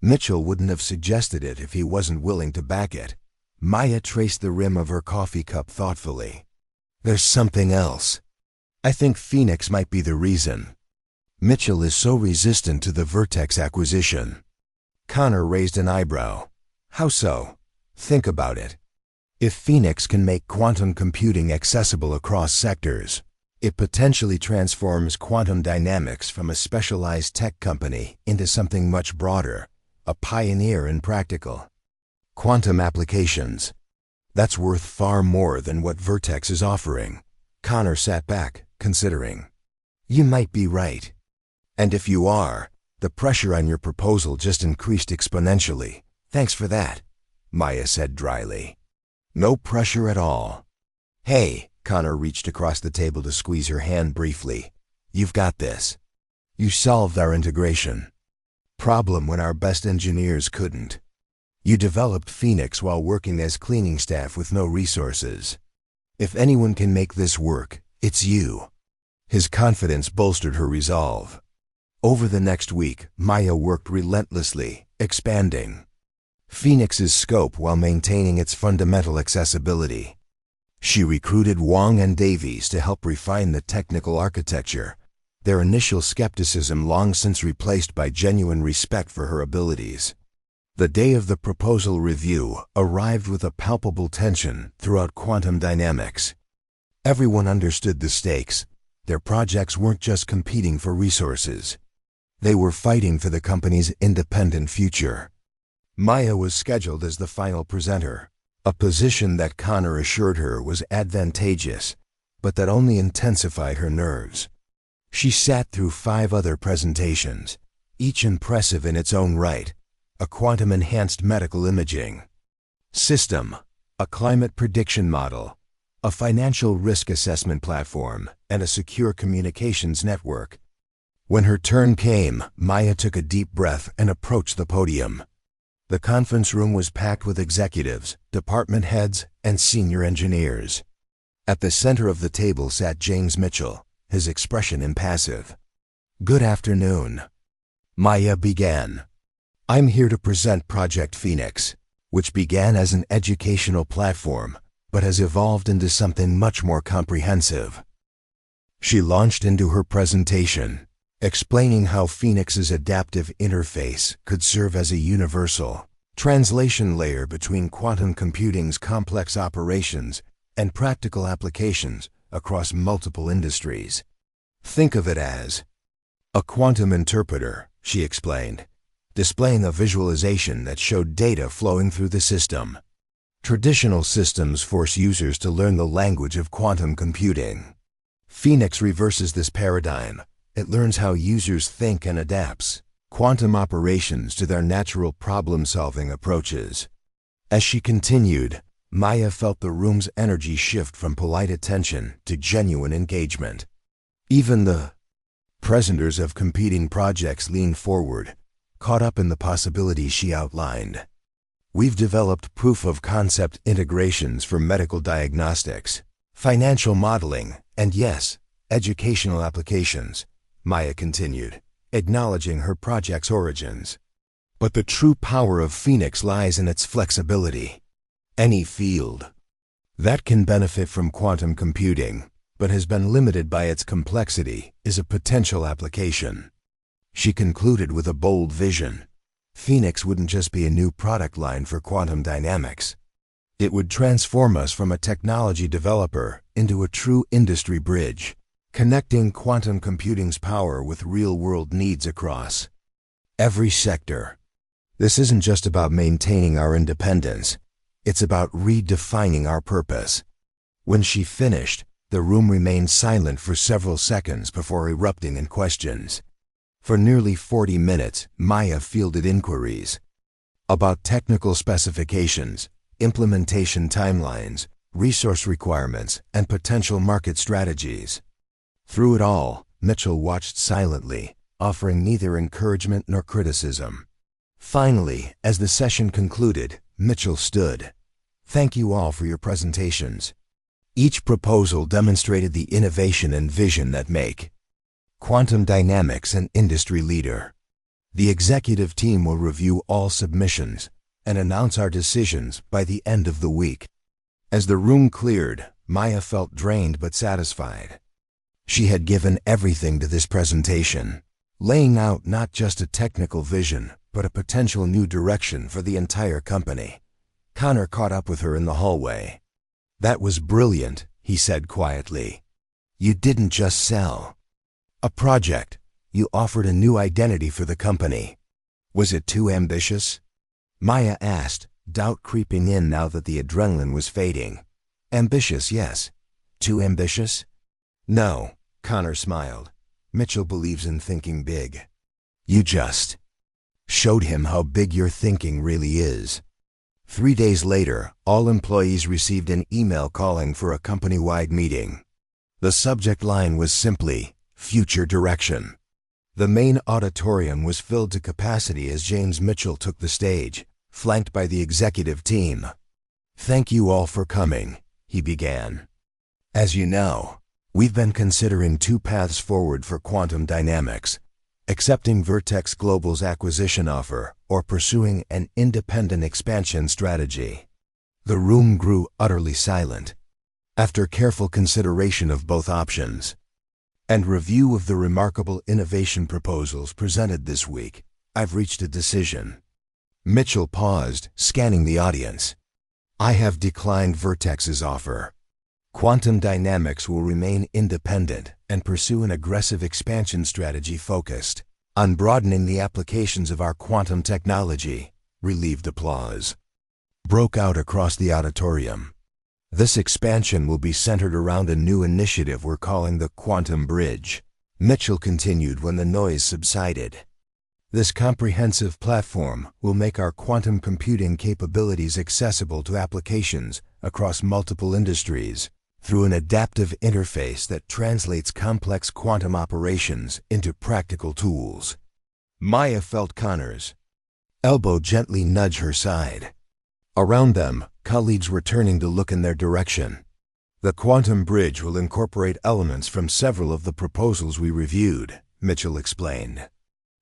Mitchell wouldn't have suggested it if he wasn't willing to back it. Maya traced the rim of her coffee cup thoughtfully. "There's something else. I think Phoenix might be the reason. Mitchell is so resistant to the Vertex acquisition." Connor raised an eyebrow. "How so?" "Think about it. If Phoenix can make quantum computing accessible across sectors, it potentially transforms quantum dynamics from a specialized tech company into something much broader, a pioneer in practical quantum applications. That's worth far more than what Vertex is offering." Connor sat back, considering. "You might be right. And if you are, the pressure on your proposal just increased exponentially." "Thanks for that," Maya said dryly. "No pressure at all." "Hey," Connor reached across the table to squeeze her hand briefly. "You've got this. You solved our integration problem when our best engineers couldn't. You developed Phoenix while working as cleaning staff with no resources. If anyone can make this work, it's you." His confidence bolstered her resolve. Over the next week, Maya worked relentlessly, expanding Phoenix's scope while maintaining its fundamental accessibility. She recruited Wang and Davies to help refine the technical architecture, their initial skepticism long since replaced by genuine respect for her abilities. The day of the proposal review arrived with a palpable tension throughout quantum dynamics. Everyone understood the stakes. Their projects weren't just competing for resources. They were fighting for the company's independent future. Maya was scheduled as the final presenter, a position that Connor assured her was advantageous, but that only intensified her nerves. She sat through 5 other presentations, each impressive in its own right: a quantum-enhanced medical imaging system, a climate prediction model, a financial risk assessment platform, and a secure communications network. When her turn came, Maya took a deep breath and approached the podium. The conference room was packed with executives, department heads, and senior engineers. At the center of the table sat James Mitchell, his expression impassive. "Good afternoon," Maya began. "I'm here to present Project Phoenix, which began as an educational platform, but has evolved into something much more comprehensive. She launched into her presentation, explaining how Phoenix's adaptive interface could serve as a universal translation layer between quantum computing's complex operations and practical applications across multiple industries. Think of it as a quantum interpreter, she explained, displaying a visualization that showed data flowing through the system. Traditional systems force users to learn the language of quantum computing. Phoenix reverses this paradigm. It learns how users think and adapts quantum operations to their natural problem-solving approaches. As she continued, Maya felt the room's energy shift from polite attention to genuine engagement. Even the presenters of competing projects leaned forward, caught up in the possibilities she outlined. We've developed proof-of-concept integrations for medical diagnostics, financial modeling, and yes, educational applications, Maya continued, acknowledging her project's origins. But the true power of Phoenix lies in its flexibility. Any field that can benefit from quantum computing, but has been limited by its complexity, is a potential application. She concluded with a bold vision. Phoenix wouldn't just be a new product line for quantum dynamics. It would transform us from a technology developer into a true industry bridge, connecting quantum computing's power with real-world needs across every sector. This isn't just about maintaining our independence. It's about redefining our purpose. When she finished, the room remained silent for several seconds before erupting in questions. For nearly 40 minutes, Maya fielded inquiries about technical specifications, implementation timelines, resource requirements, and potential market strategies. Through it all, Mitchell watched silently, offering neither encouragement nor criticism. Finally, as the session concluded, Mitchell stood. "Thank you all for your presentations. Each proposal demonstrated the innovation and vision that make quantum dynamics an industry leader. The executive team will review all submissions and announce our decisions by the end of the week." As the room cleared, Maya felt drained but satisfied. She had given everything to this presentation, laying out not just a technical vision, but a potential new direction for the entire company. Connor caught up with her in the hallway. "That was brilliant," he said quietly. "You didn't just sell a project, you offered a new identity for the company. Was it too ambitious?" Maya asked, doubt creeping in now that the adrenaline was fading. "Ambitious, yes. Too ambitious?" "No," Connor smiled. "Mitchell believes in thinking big. You just showed him how big your thinking really is." 3 days later, all employees received an email calling for a company-wide meeting. The subject line was simply, "Future Direction." The main auditorium was filled to capacity as James Mitchell took the stage, flanked by the executive team. "Thank you all for coming," he began. "As you know, we've been considering 2 paths forward for quantum dynamics: accepting Vertex Global's acquisition offer or pursuing an independent expansion strategy." The room grew utterly silent. After careful consideration of both options and review of the remarkable innovation proposals presented this week, I've reached a decision. Mitchell paused, scanning the audience. "I have declined Vertex's offer. Quantum Dynamics will remain independent and pursue an aggressive expansion strategy focused on broadening the applications of our quantum technology." Relieved applause broke out across the auditorium. "This expansion will be centered around a new initiative we're calling the Quantum Bridge," Mitchell continued when the noise subsided. "This comprehensive platform will make our quantum computing capabilities accessible to applications across multiple industries through an adaptive interface that translates complex quantum operations into practical tools." Maya felt Connor's elbow gently nudge her side. Around them, colleagues were turning to look in their direction. "The Quantum Bridge will incorporate elements from several of the proposals we reviewed," Mitchell explained.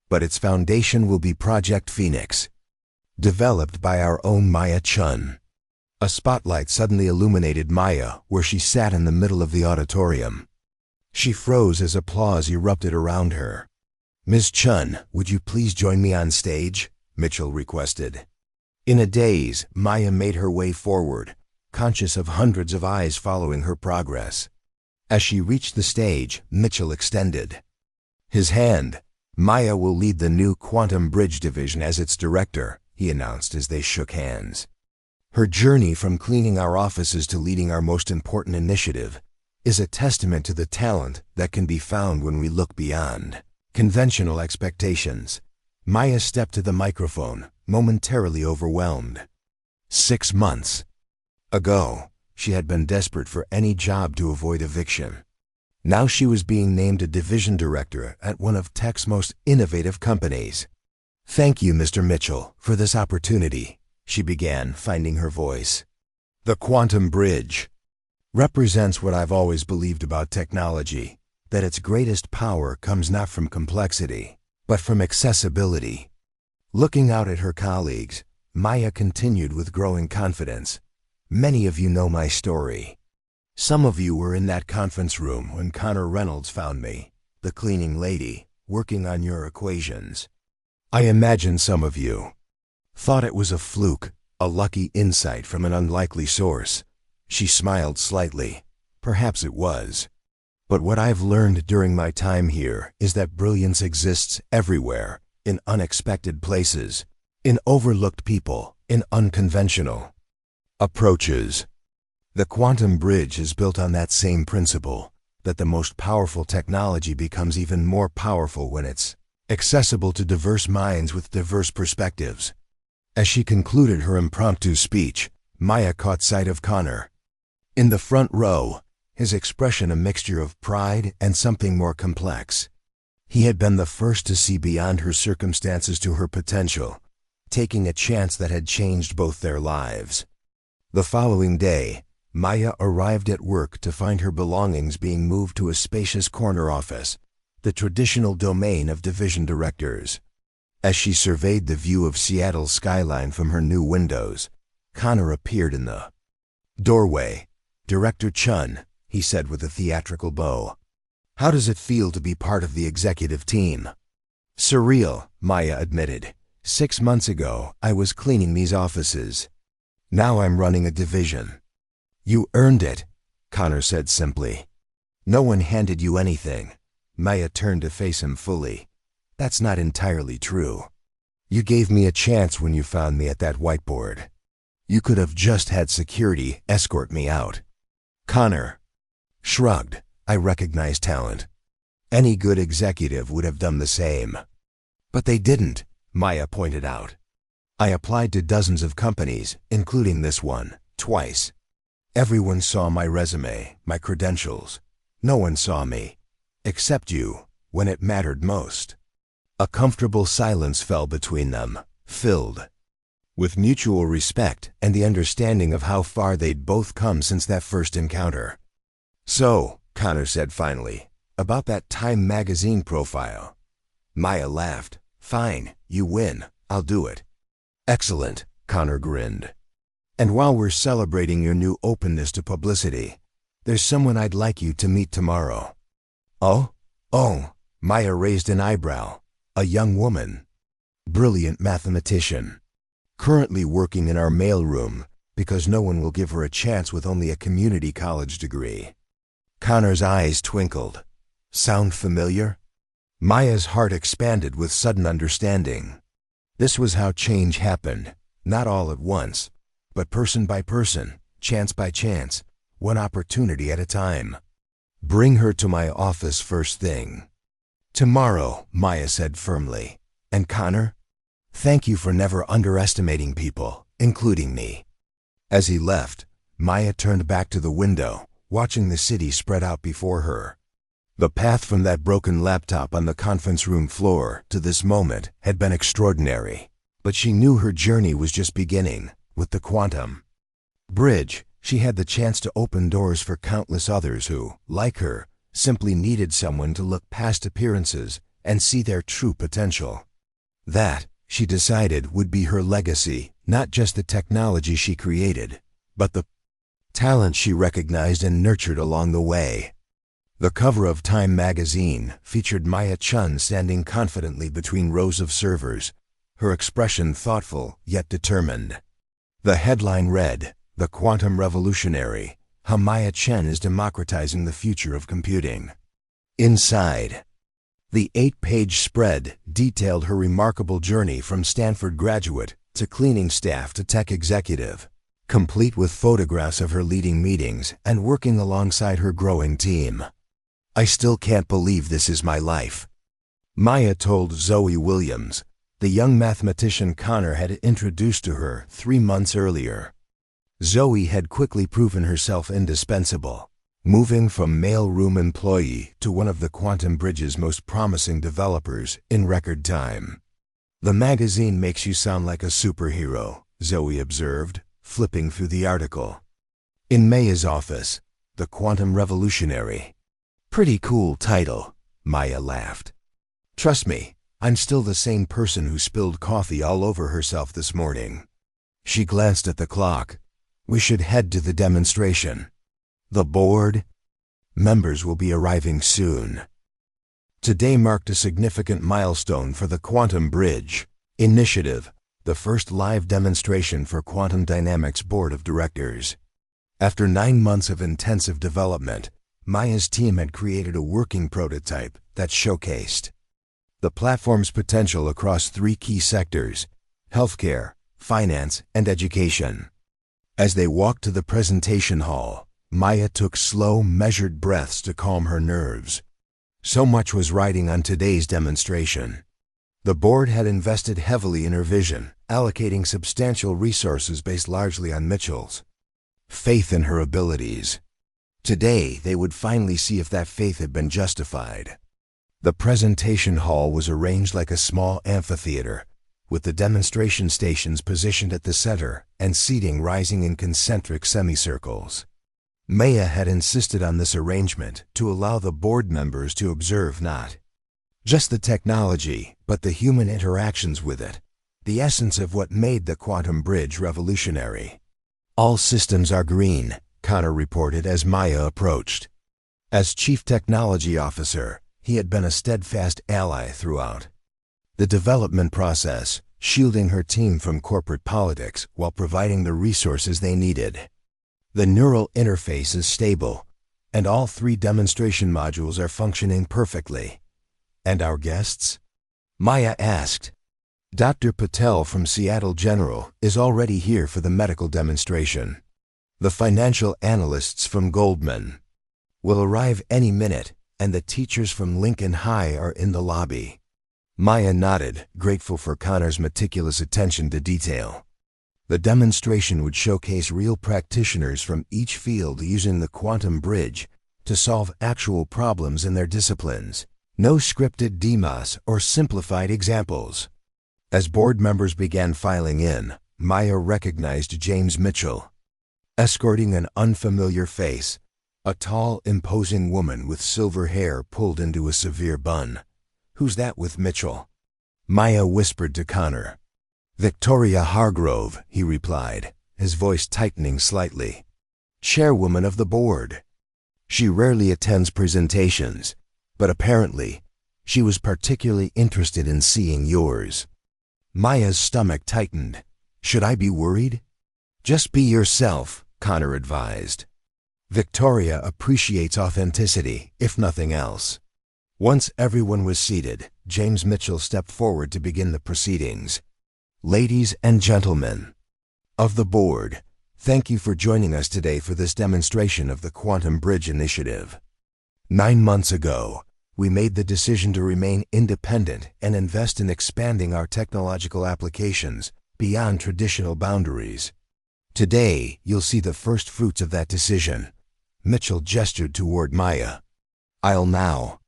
"But its foundation will be Project Phoenix, developed by our own Maya Chen." A spotlight suddenly illuminated Maya where she sat in the middle of the auditorium. She froze as applause erupted around her. "Ms. Chen, would you please join me on stage?" Mitchell requested. In a daze, Maya made her way forward, conscious of hundreds of eyes following her progress. As she reached the stage, Mitchell extended his hand. "Maya will lead the new Quantum Bridge Division as its director," he announced as they shook hands. "Her journey from cleaning our offices to leading our most important initiative is a testament to the talent that can be found when we look beyond conventional expectations." Maya stepped to the microphone, momentarily overwhelmed. 6 months ago, she had been desperate for any job to avoid eviction. Now she was being named a division director at one of tech's most innovative companies. "Thank you, Mr. Mitchell, for this opportunity," she began, finding her voice. "The Quantum Bridge represents what I've always believed about technology, that its greatest power comes not from complexity, but from accessibility." Looking out at her colleagues, Maya continued with growing confidence. "Many of you know my story. Some of you were in that conference room when Connor Reynolds found me, the cleaning lady, working on your equations. I imagine some of you thought it was a fluke, a lucky insight from an unlikely source." She smiled slightly. "Perhaps it was. But what I've learned during my time here is that brilliance exists everywhere, in unexpected places, in overlooked people, in unconventional approaches. The quantum bridge is built on that same principle, that the most powerful technology becomes even more powerful when it's accessible to diverse minds with diverse perspectives." As she concluded her impromptu speech, Maya caught sight of Connor. In the front row, his expression a mixture of pride and something more complex. He had been the first to see beyond her circumstances to her potential, taking a chance that had changed both their lives. The following day, Maya arrived at work to find her belongings being moved to a spacious corner office, the traditional domain of division directors. As she surveyed the view of Seattle's skyline from her new windows, Connor appeared in the doorway. "Director Chen," he said with a theatrical bow. "How does it feel to be part of the executive team?" "Surreal," Maya admitted. 6 months ago, I was cleaning these offices. Now I'm running a division." "You earned it," Connor said simply. "No one handed you anything." Maya turned to face him fully. "That's not entirely true. You gave me a chance when you found me at that whiteboard. You could have just had security escort me out." Connor shrugged. "I recognize talent. Any good executive would have done the same." "But they didn't," Maya pointed out. "I applied to dozens of companies, including this one, twice. Everyone saw my resume, my credentials. No one saw me, except you, when it mattered most." A comfortable silence fell between them, filled with mutual respect and the understanding of how far they'd both come since that first encounter. "So," Connor said finally, "about that Time magazine profile." Maya laughed. "Fine, you win. I'll do it." "Excellent," Connor grinned. "And while we're celebrating your new openness to publicity, there's someone I'd like you to meet tomorrow." "Oh? Oh," Maya raised an eyebrow. "A young woman. Brilliant mathematician. Currently working in our mailroom because no one will give her a chance with only a community college degree." Connor's eyes twinkled. "Sound familiar?" Maya's heart expanded with sudden understanding. This was how change happened, not all at once, but person by person, chance by chance, one opportunity at a time. "Bring her to my office first thing." "Tomorrow," Maya said firmly. "And Connor, thank you for never underestimating people, including me." As he left, Maya turned back to the window, watching the city spread out before her. The path from that broken laptop on the conference room floor to this moment had been extraordinary, but she knew her journey was just beginning. With the quantum bridge, she had the chance to open doors for countless others who, like her, simply needed someone to look past appearances and see their true potential. That, she decided, would be her legacy, not just the technology she created, but the talent she recognized and nurtured along the way. The cover of Time magazine featured Maya Chen standing confidently between rows of servers, her expression thoughtful yet determined. The headline read, "The Quantum Revolutionary, How Maya Chen is Democratizing the Future of Computing." Inside, the 8-page spread detailed her remarkable journey from Stanford graduate to cleaning staff to tech executive, complete with photographs of her leading meetings and working alongside her growing team. "I still can't believe this is my life," Maya told Zoe Williams, the young mathematician Connor had introduced to her 3 months earlier. Zoe had quickly proven herself indispensable, moving from mailroom employee to one of the Quantum Bridge's most promising developers in record time. "The magazine makes you sound like a superhero," Zoe observed, flipping through the article. In Maya's office, "The Quantum Revolutionary. Pretty cool title," Maya laughed. "Trust me, I'm still the same person who spilled coffee all over herself this morning." She glanced at the clock. "We should head to the demonstration. The board members will be arriving soon." Today marked a significant milestone for the Quantum Bridge initiative, the first live demonstration for Quantum Dynamics Board of Directors. After 9 months of intensive development, Maya's team had created a working prototype that showcased the platform's potential across 3 key sectors: healthcare, finance, and education. As they walked to the presentation hall, Maya took slow, measured breaths to calm her nerves. So much was riding on today's demonstration. The board had invested heavily in her vision, allocating substantial resources based largely on Mitchell's faith in her abilities. Today, they would finally see if that faith had been justified. The presentation hall was arranged like a small amphitheater, with the demonstration stations positioned at the center and seating rising in concentric semicircles. Maya had insisted on this arrangement to allow the board members to observe not just the technology, but the human interactions with it, the essence of what made the Quantum Bridge revolutionary. "All systems are green," Connor reported as Maya approached. As Chief Technology Officer, he had been a steadfast ally throughout the development process, shielding her team from corporate politics while providing the resources they needed. "The neural interface is stable, and all 3 demonstration modules are functioning perfectly." "And our guests?" Maya asked. "Dr. Patel from Seattle General is already here for the medical demonstration. The financial analysts from Goldman will arrive any minute, and the teachers from Lincoln High are in the lobby." Maya nodded, grateful for Connor's meticulous attention to detail. The demonstration would showcase real practitioners from each field using the Quantum Bridge to solve actual problems in their disciplines. No scripted demos or simplified examples. As board members began filing in, Maya recognized James Mitchell, escorting an unfamiliar face, a tall, imposing woman with silver hair pulled into a severe bun. "Who's that with Mitchell?" Maya whispered to Connor. "Victoria Hargrove," he replied, his voice tightening slightly. "Chairwoman of the board. She rarely attends presentations, but apparently, she was particularly interested in seeing yours." Maya's stomach tightened. "Should I be worried?" "Just be yourself," Connor advised. "Victoria appreciates authenticity, if nothing else." Once everyone was seated, James Mitchell stepped forward to begin the proceedings. "Ladies and gentlemen of the board, thank you for joining us today for this demonstration of the Quantum Bridge Initiative. 9 months ago, we made the decision to remain independent and invest in expanding our technological applications beyond traditional boundaries. Today, you'll see the first fruits of that decision." Mitchell gestured toward Maya. "I'll now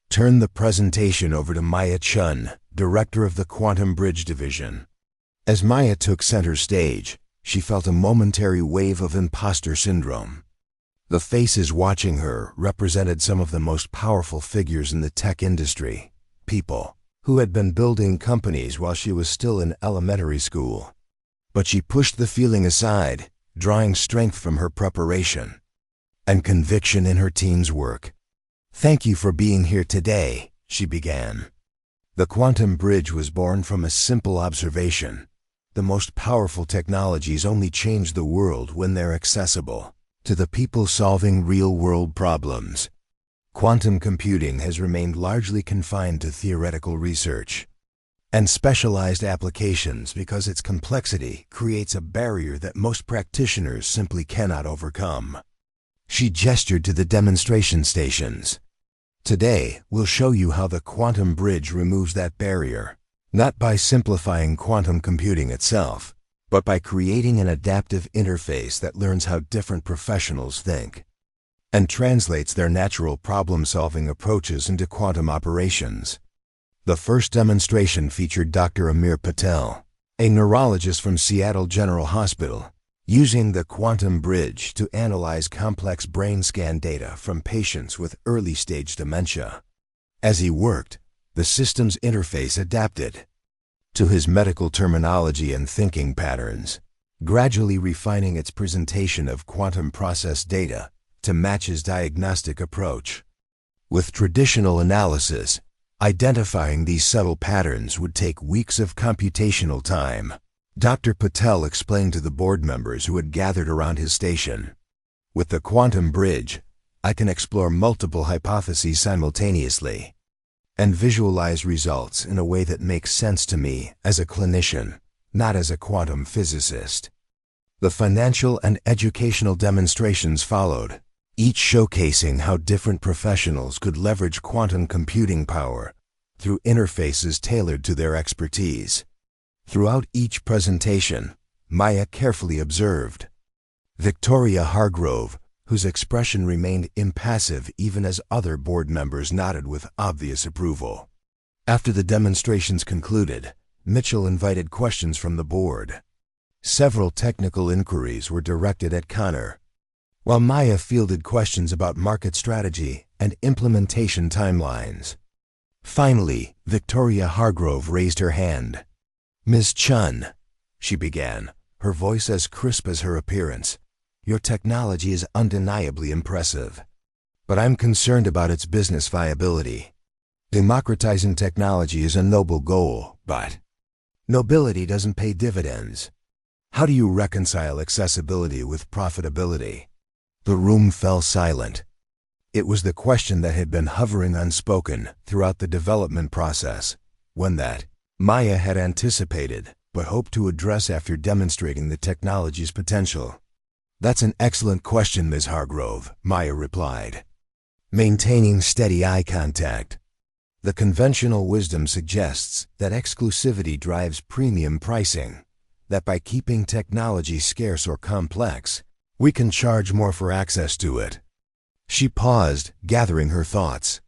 turn the presentation over to Maya Chen, Director of the Quantum Bridge Division." As Maya took center stage, she felt a momentary wave of imposter syndrome. The faces watching her represented some of the most powerful figures in the tech industry, people who had been building companies while she was still in elementary school. But she pushed the feeling aside, drawing strength from her preparation and conviction in her team's work. "Thank you for being here today," she began. "The quantum bridge was born from a simple observation. The most powerful technologies only change the world when they're accessible to the people solving real-world problems. Quantum computing has remained largely confined to theoretical research and specialized applications because its complexity creates a barrier that most practitioners simply cannot overcome." She gestured to the demonstration stations. "Today, we'll show you how the quantum bridge removes that barrier, not by simplifying quantum computing itself, but by creating an adaptive interface that learns how different professionals think and translates their natural problem-solving approaches into quantum operations." The first demonstration featured Dr. Amir Patel, a neurologist from Seattle General Hospital, using the quantum bridge to analyze complex brain scan data from patients with early-stage dementia. As he worked, the system's interface adapted to his medical terminology and thinking patterns, gradually refining its presentation of quantum processed data to match his diagnostic approach. With traditional analysis, identifying these subtle patterns would take weeks of computational time. Dr. Patel explained to the board members who had gathered around his station, "With the quantum bridge, I can explore multiple hypotheses simultaneously and visualize results in a way that makes sense to me as a clinician, not as a quantum physicist." The financial and educational demonstrations followed, each showcasing how different professionals could leverage quantum computing power through interfaces tailored to their expertise. Throughout each presentation, Maya carefully observed Victoria Hargrove, whose expression remained impassive even as other board members nodded with obvious approval. After the demonstrations concluded, Mitchell invited questions from the board. Several technical inquiries were directed at Connor, while Maya fielded questions about market strategy and implementation timelines. Finally, Victoria Hargrove raised her hand. "Ms. Chen," she began, her voice as crisp as her appearance, "your technology is undeniably impressive, but I'm concerned about its business viability. Democratizing technology is a noble goal, but nobility doesn't pay dividends. How do you reconcile accessibility with profitability?" The room fell silent. It was the question that had been hovering unspoken throughout the development process, one that Maya had anticipated but hoped to address after demonstrating the technology's potential. "That's an excellent question, Ms. Hargrove," Maya replied, maintaining steady eye contact. "The conventional wisdom suggests that exclusivity drives premium pricing, that by keeping technology scarce or complex, we can charge more for access to it." She paused, gathering her thoughts.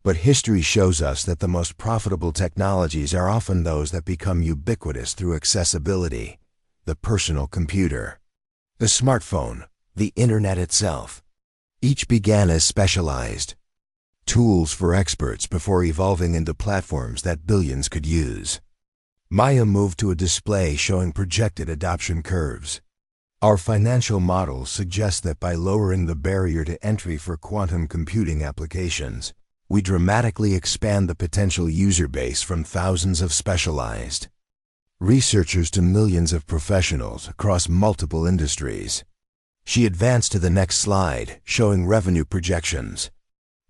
"But history shows us that the most profitable technologies are often those that become ubiquitous through accessibility. The personal computer, the smartphone, the internet itself. Each began as specialized tools for experts before evolving into platforms that billions could use." Maya moved to a display showing projected adoption curves. "Our financial models suggest that by lowering the barrier to entry for quantum computing applications, we dramatically expand the potential user base from thousands of specialized researchers to millions of professionals across multiple industries." She advanced to the next slide, showing revenue projections.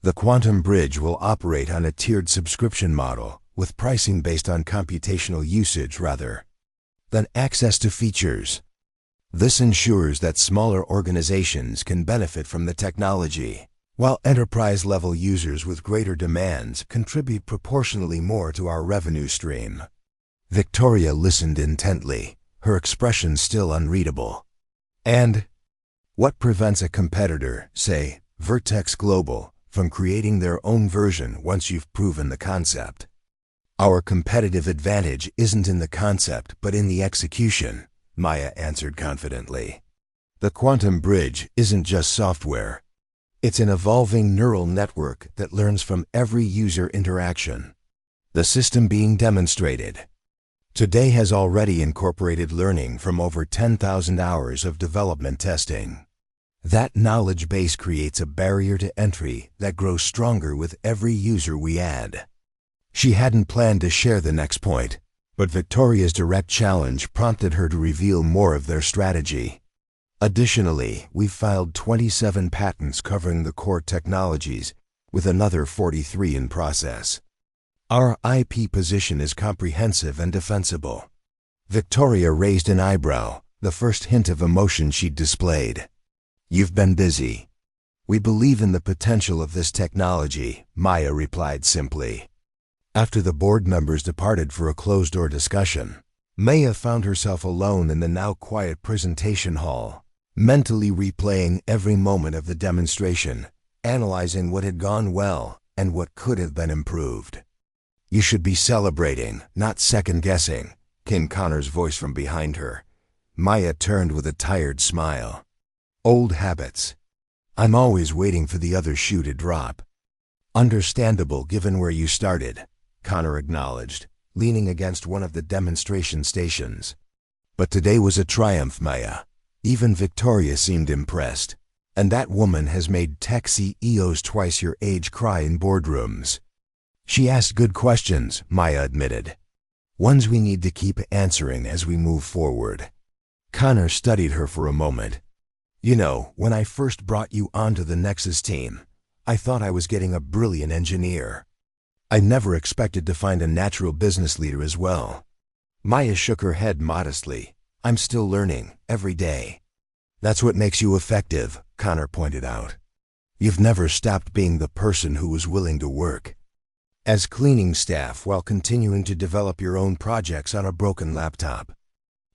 "The quantum bridge will operate on a tiered subscription model, with pricing based on computational usage rather than access to features. This ensures that smaller organizations can benefit from the technology, while enterprise-level users with greater demands contribute proportionally more to our revenue stream." Victoria listened intently, her expression still unreadable. "And what prevents a competitor, say, Vertex Global, from creating their own version once you've proven the concept?" "Our competitive advantage isn't in the concept, but in the execution," Maya answered confidently. "The quantum bridge isn't just software. It's an evolving neural network that learns from every user interaction. The system being demonstrated Today has already incorporated learning from over 10,000 hours of development testing. That knowledge base creates a barrier to entry that grows stronger with every user we add. She hadn't planned to share the next point, but Victoria's direct challenge prompted her to reveal more of their strategy. Additionally, we've filed 27 patents covering the core technologies, with another 43 in process. Our IP position is comprehensive and defensible. Victoria raised an eyebrow, the first hint of emotion she'd displayed. You've been busy. We believe in the potential of this technology, Maya replied simply. After the board members departed for a closed-door discussion, Maya found herself alone in the now quiet presentation hall, mentally replaying every moment of the demonstration, analyzing what had gone well and what could have been improved. You should be celebrating, not second-guessing, came Connor's voice from behind her. Maya turned with a tired smile. Old habits. I'm always waiting for the other shoe to drop. Understandable given where you started, Connor acknowledged, leaning against one of the demonstration stations. But today was a triumph, Maya. Even Victoria seemed impressed. And that woman has made tech CEOs twice your age cry in boardrooms. She asked good questions, Maya admitted. Ones we need to keep answering as we move forward. Connor studied her for a moment. You know, when I first brought you onto the Nexus team, I thought I was getting a brilliant engineer. I never expected to find a natural business leader as well. Maya shook her head modestly. I'm still learning, every day. That's what makes you effective, Connor pointed out. You've never stopped being the person who was willing to work as cleaning staff while continuing to develop your own projects on a broken laptop.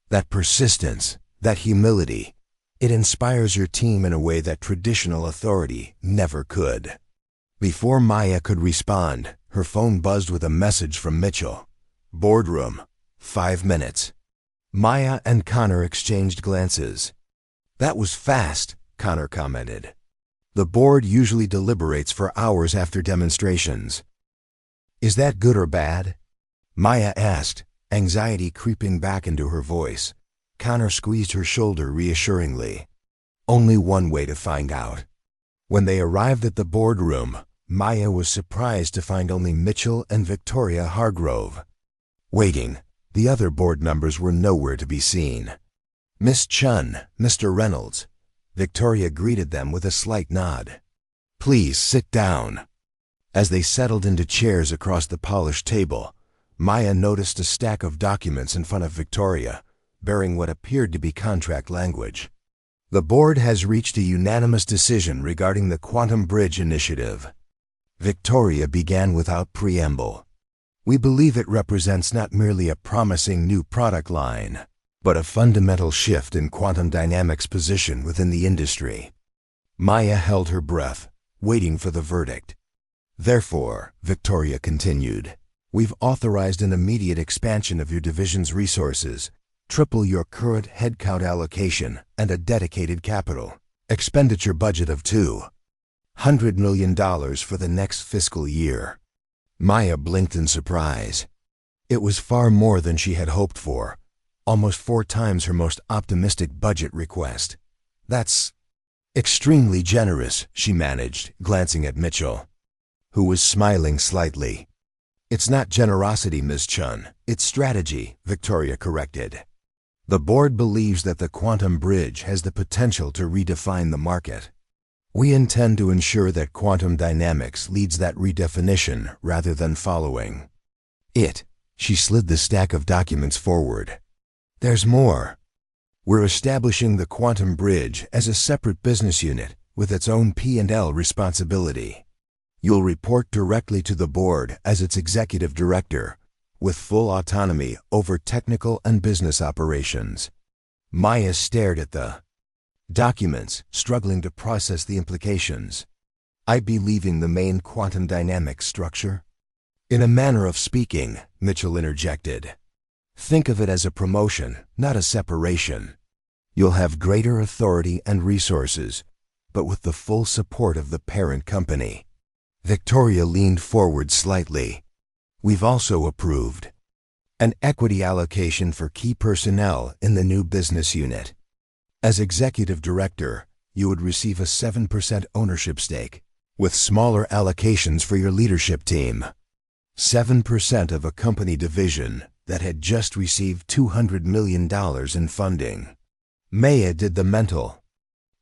That persistence, that humility, it inspires your team in a way that traditional authority never could. Before Maya could respond, her phone buzzed with a message from Mitchell. Boardroom, 5 minutes. Maya and Connor exchanged glances. That was fast, Connor commented. The board usually deliberates for hours after demonstrations. Is that good or bad? Maya asked, anxiety creeping back into her voice. Connor squeezed her shoulder reassuringly. Only one way to find out. When they arrived at the boardroom, Maya was surprised to find only Mitchell and Victoria Hargrove. Waiting, the other board members were nowhere to be seen. Miss Chen, Mr. Reynolds. Victoria greeted them with a slight nod. Please sit down. As they settled into chairs across the polished table, Maya noticed a stack of documents in front of Victoria, bearing what appeared to be contract language. The board has reached a unanimous decision regarding the Quantum Bridge initiative. Victoria began without preamble. We believe it represents not merely a promising new product line, but a fundamental shift in quantum dynamics' position within the industry. Maya held her breath, waiting for the verdict. Therefore, Victoria continued, we've authorized an immediate expansion of your division's resources, triple your current headcount allocation, and a dedicated capital expenditure budget of $200 million for the next fiscal year. Maya blinked in surprise. It was far more than she had hoped for, almost 4 times her most optimistic budget request. That's extremely generous, she managed, glancing at Mitchell, who was smiling slightly. It's not generosity, Ms. Chen, it's strategy, Victoria corrected. The board believes that the quantum bridge has the potential to redefine the market. We intend to ensure that quantum dynamics leads that redefinition rather than following it. She slid the stack of documents forward. There's more. We're establishing the quantum bridge as a separate business unit with its own P&L responsibility. You'll report directly to the board as its executive director, with full autonomy over technical and business operations. Maya stared at the documents, struggling to process the implications. I'd be leaving the main quantum dynamics structure? In a manner of speaking, Mitchell interjected. Think of it as a promotion, not a separation. You'll have greater authority and resources, but with the full support of the parent company. Victoria leaned forward slightly. We've also approved an equity allocation for key personnel in the new business unit. As executive director, you would receive a 7% ownership stake, with smaller allocations for your leadership team. 7% of a company division that had just received $200 million in funding. Maya did the mental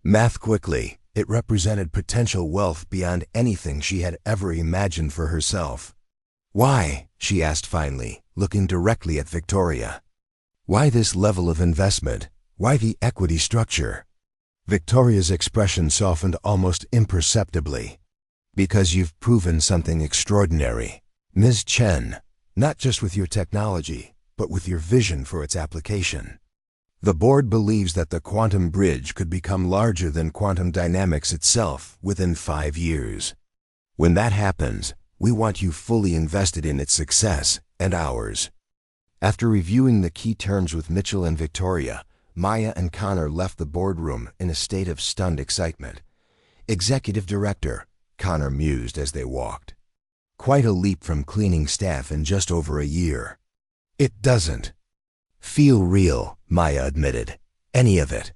math quickly. It represented potential wealth beyond anything she had ever imagined for herself. "Why?" she asked finally, looking directly at Victoria. "Why this level of investment? Why the equity structure?" Victoria's expression softened almost imperceptibly. "Because you've proven something extraordinary, Ms. Chen, not just with your technology, but with your vision for its application. The board believes that the quantum bridge could become larger than quantum dynamics itself within 5 years. When that happens, we want you fully invested in its success and ours." After reviewing the key terms with Mitchell and Victoria, Maya and Connor left the boardroom in a state of stunned excitement. "Executive Director," Connor mused as they walked. "Quite a leap from cleaning staff in just over a year." "It doesn't feel real," Maya admitted. "Any of it."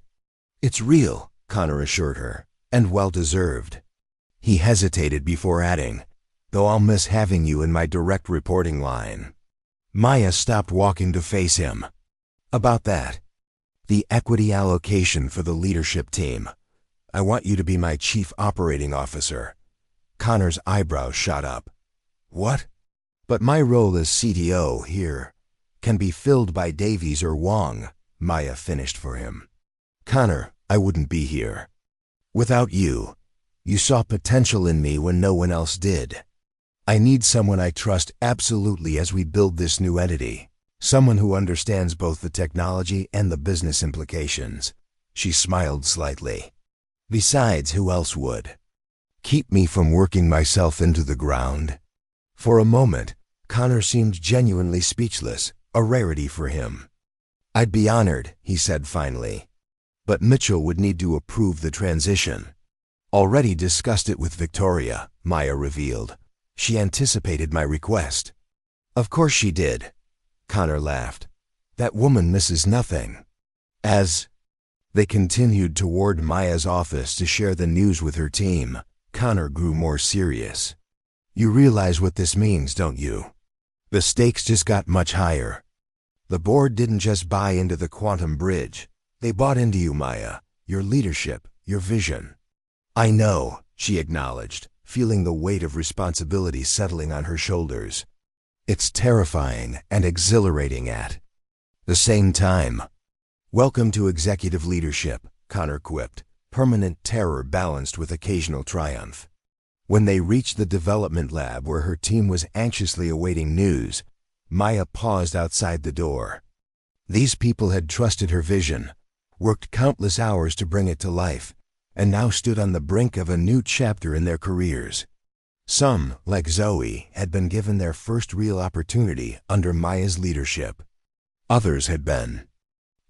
"It's real," Connor assured her, "and well-deserved." He hesitated before adding, "Though I'll miss having you in my direct reporting line." Maya stopped walking to face him. "About that. The equity allocation for the leadership team. I want you to be my chief operating officer." Connor's eyebrows shot up. "What?" "But my role as CTO here can be filled by Davies or Wong," Maya finished for him. "Connor, I wouldn't be here without you. You saw potential in me when no one else did. I need someone I trust absolutely as we build this new entity. Someone who understands both the technology and the business implications." She smiled slightly. "Besides, who else would? Keep me from working myself into the ground?" For a moment, Connor seemed genuinely speechless, a rarity for him. "I'd be honored," he said finally. "But Mitchell would need to approve the transition." "Already discussed it with Victoria," Maya revealed. "She anticipated my request." "Of course she did." Connor laughed. "That woman misses nothing." As they continued toward Maya's office to share the news with her team, Connor grew more serious. "You realize what this means, don't you? The stakes just got much higher. The board didn't just buy into the quantum bridge. They bought into you, Maya, your leadership, your vision." "I know," she acknowledged, feeling the weight of responsibility settling on her shoulders. "It's terrifying and exhilarating at the same time." "Welcome to executive leadership," Connor quipped, permanent terror balanced with occasional triumph. When they reached the development lab where her team was anxiously awaiting news, Maya paused outside the door. These people had trusted her vision, worked countless hours to bring it to life, and now stood on the brink of a new chapter in their careers. Some, like Zoe, had been given their first real opportunity under Maya's leadership. Others had been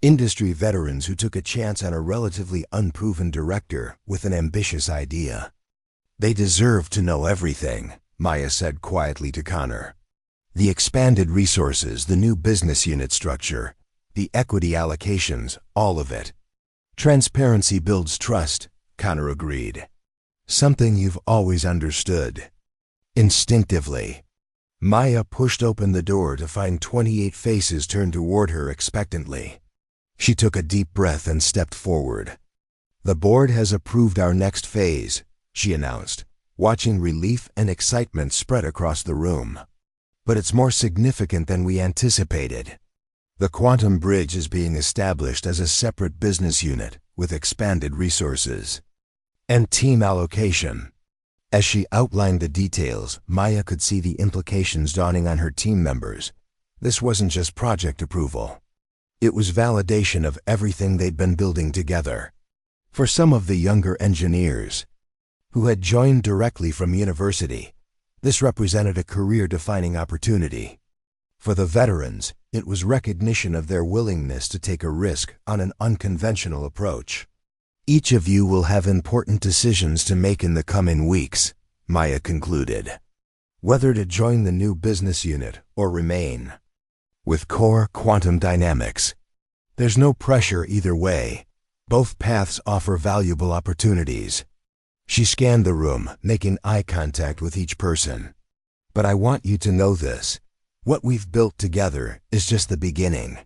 industry veterans who took a chance on a relatively unproven director with an ambitious idea. "They deserve to know everything," Maya said quietly to Connor. "The expanded resources, the new business unit structure, the equity allocations, all of it. Transparency builds trust," Connor agreed. "Something you've always understood." Instinctively, Maya pushed open the door to find 28 faces turned toward her expectantly. She took a deep breath and stepped forward. "The board has approved our next phase," she announced, watching relief and excitement spread across the room. "But it's more significant than we anticipated. The quantum bridge is being established as a separate business unit with expanded resources and team allocation." As she outlined the details, Maya could see the implications dawning on her team members. This wasn't just project approval. It was validation of everything they'd been building together. For some of the younger engineers, who had joined directly from university, this represented a career-defining opportunity. For the veterans, it was recognition of their willingness to take a risk on an unconventional approach. "Each of you will have important decisions to make in the coming weeks," Maya concluded. "Whether to join the new business unit or remain." with core quantum dynamics. There's no pressure either way. Both paths offer valuable opportunities. She scanned the room, making eye contact with each person. But I want you to know this. What we've built together is just the beginning.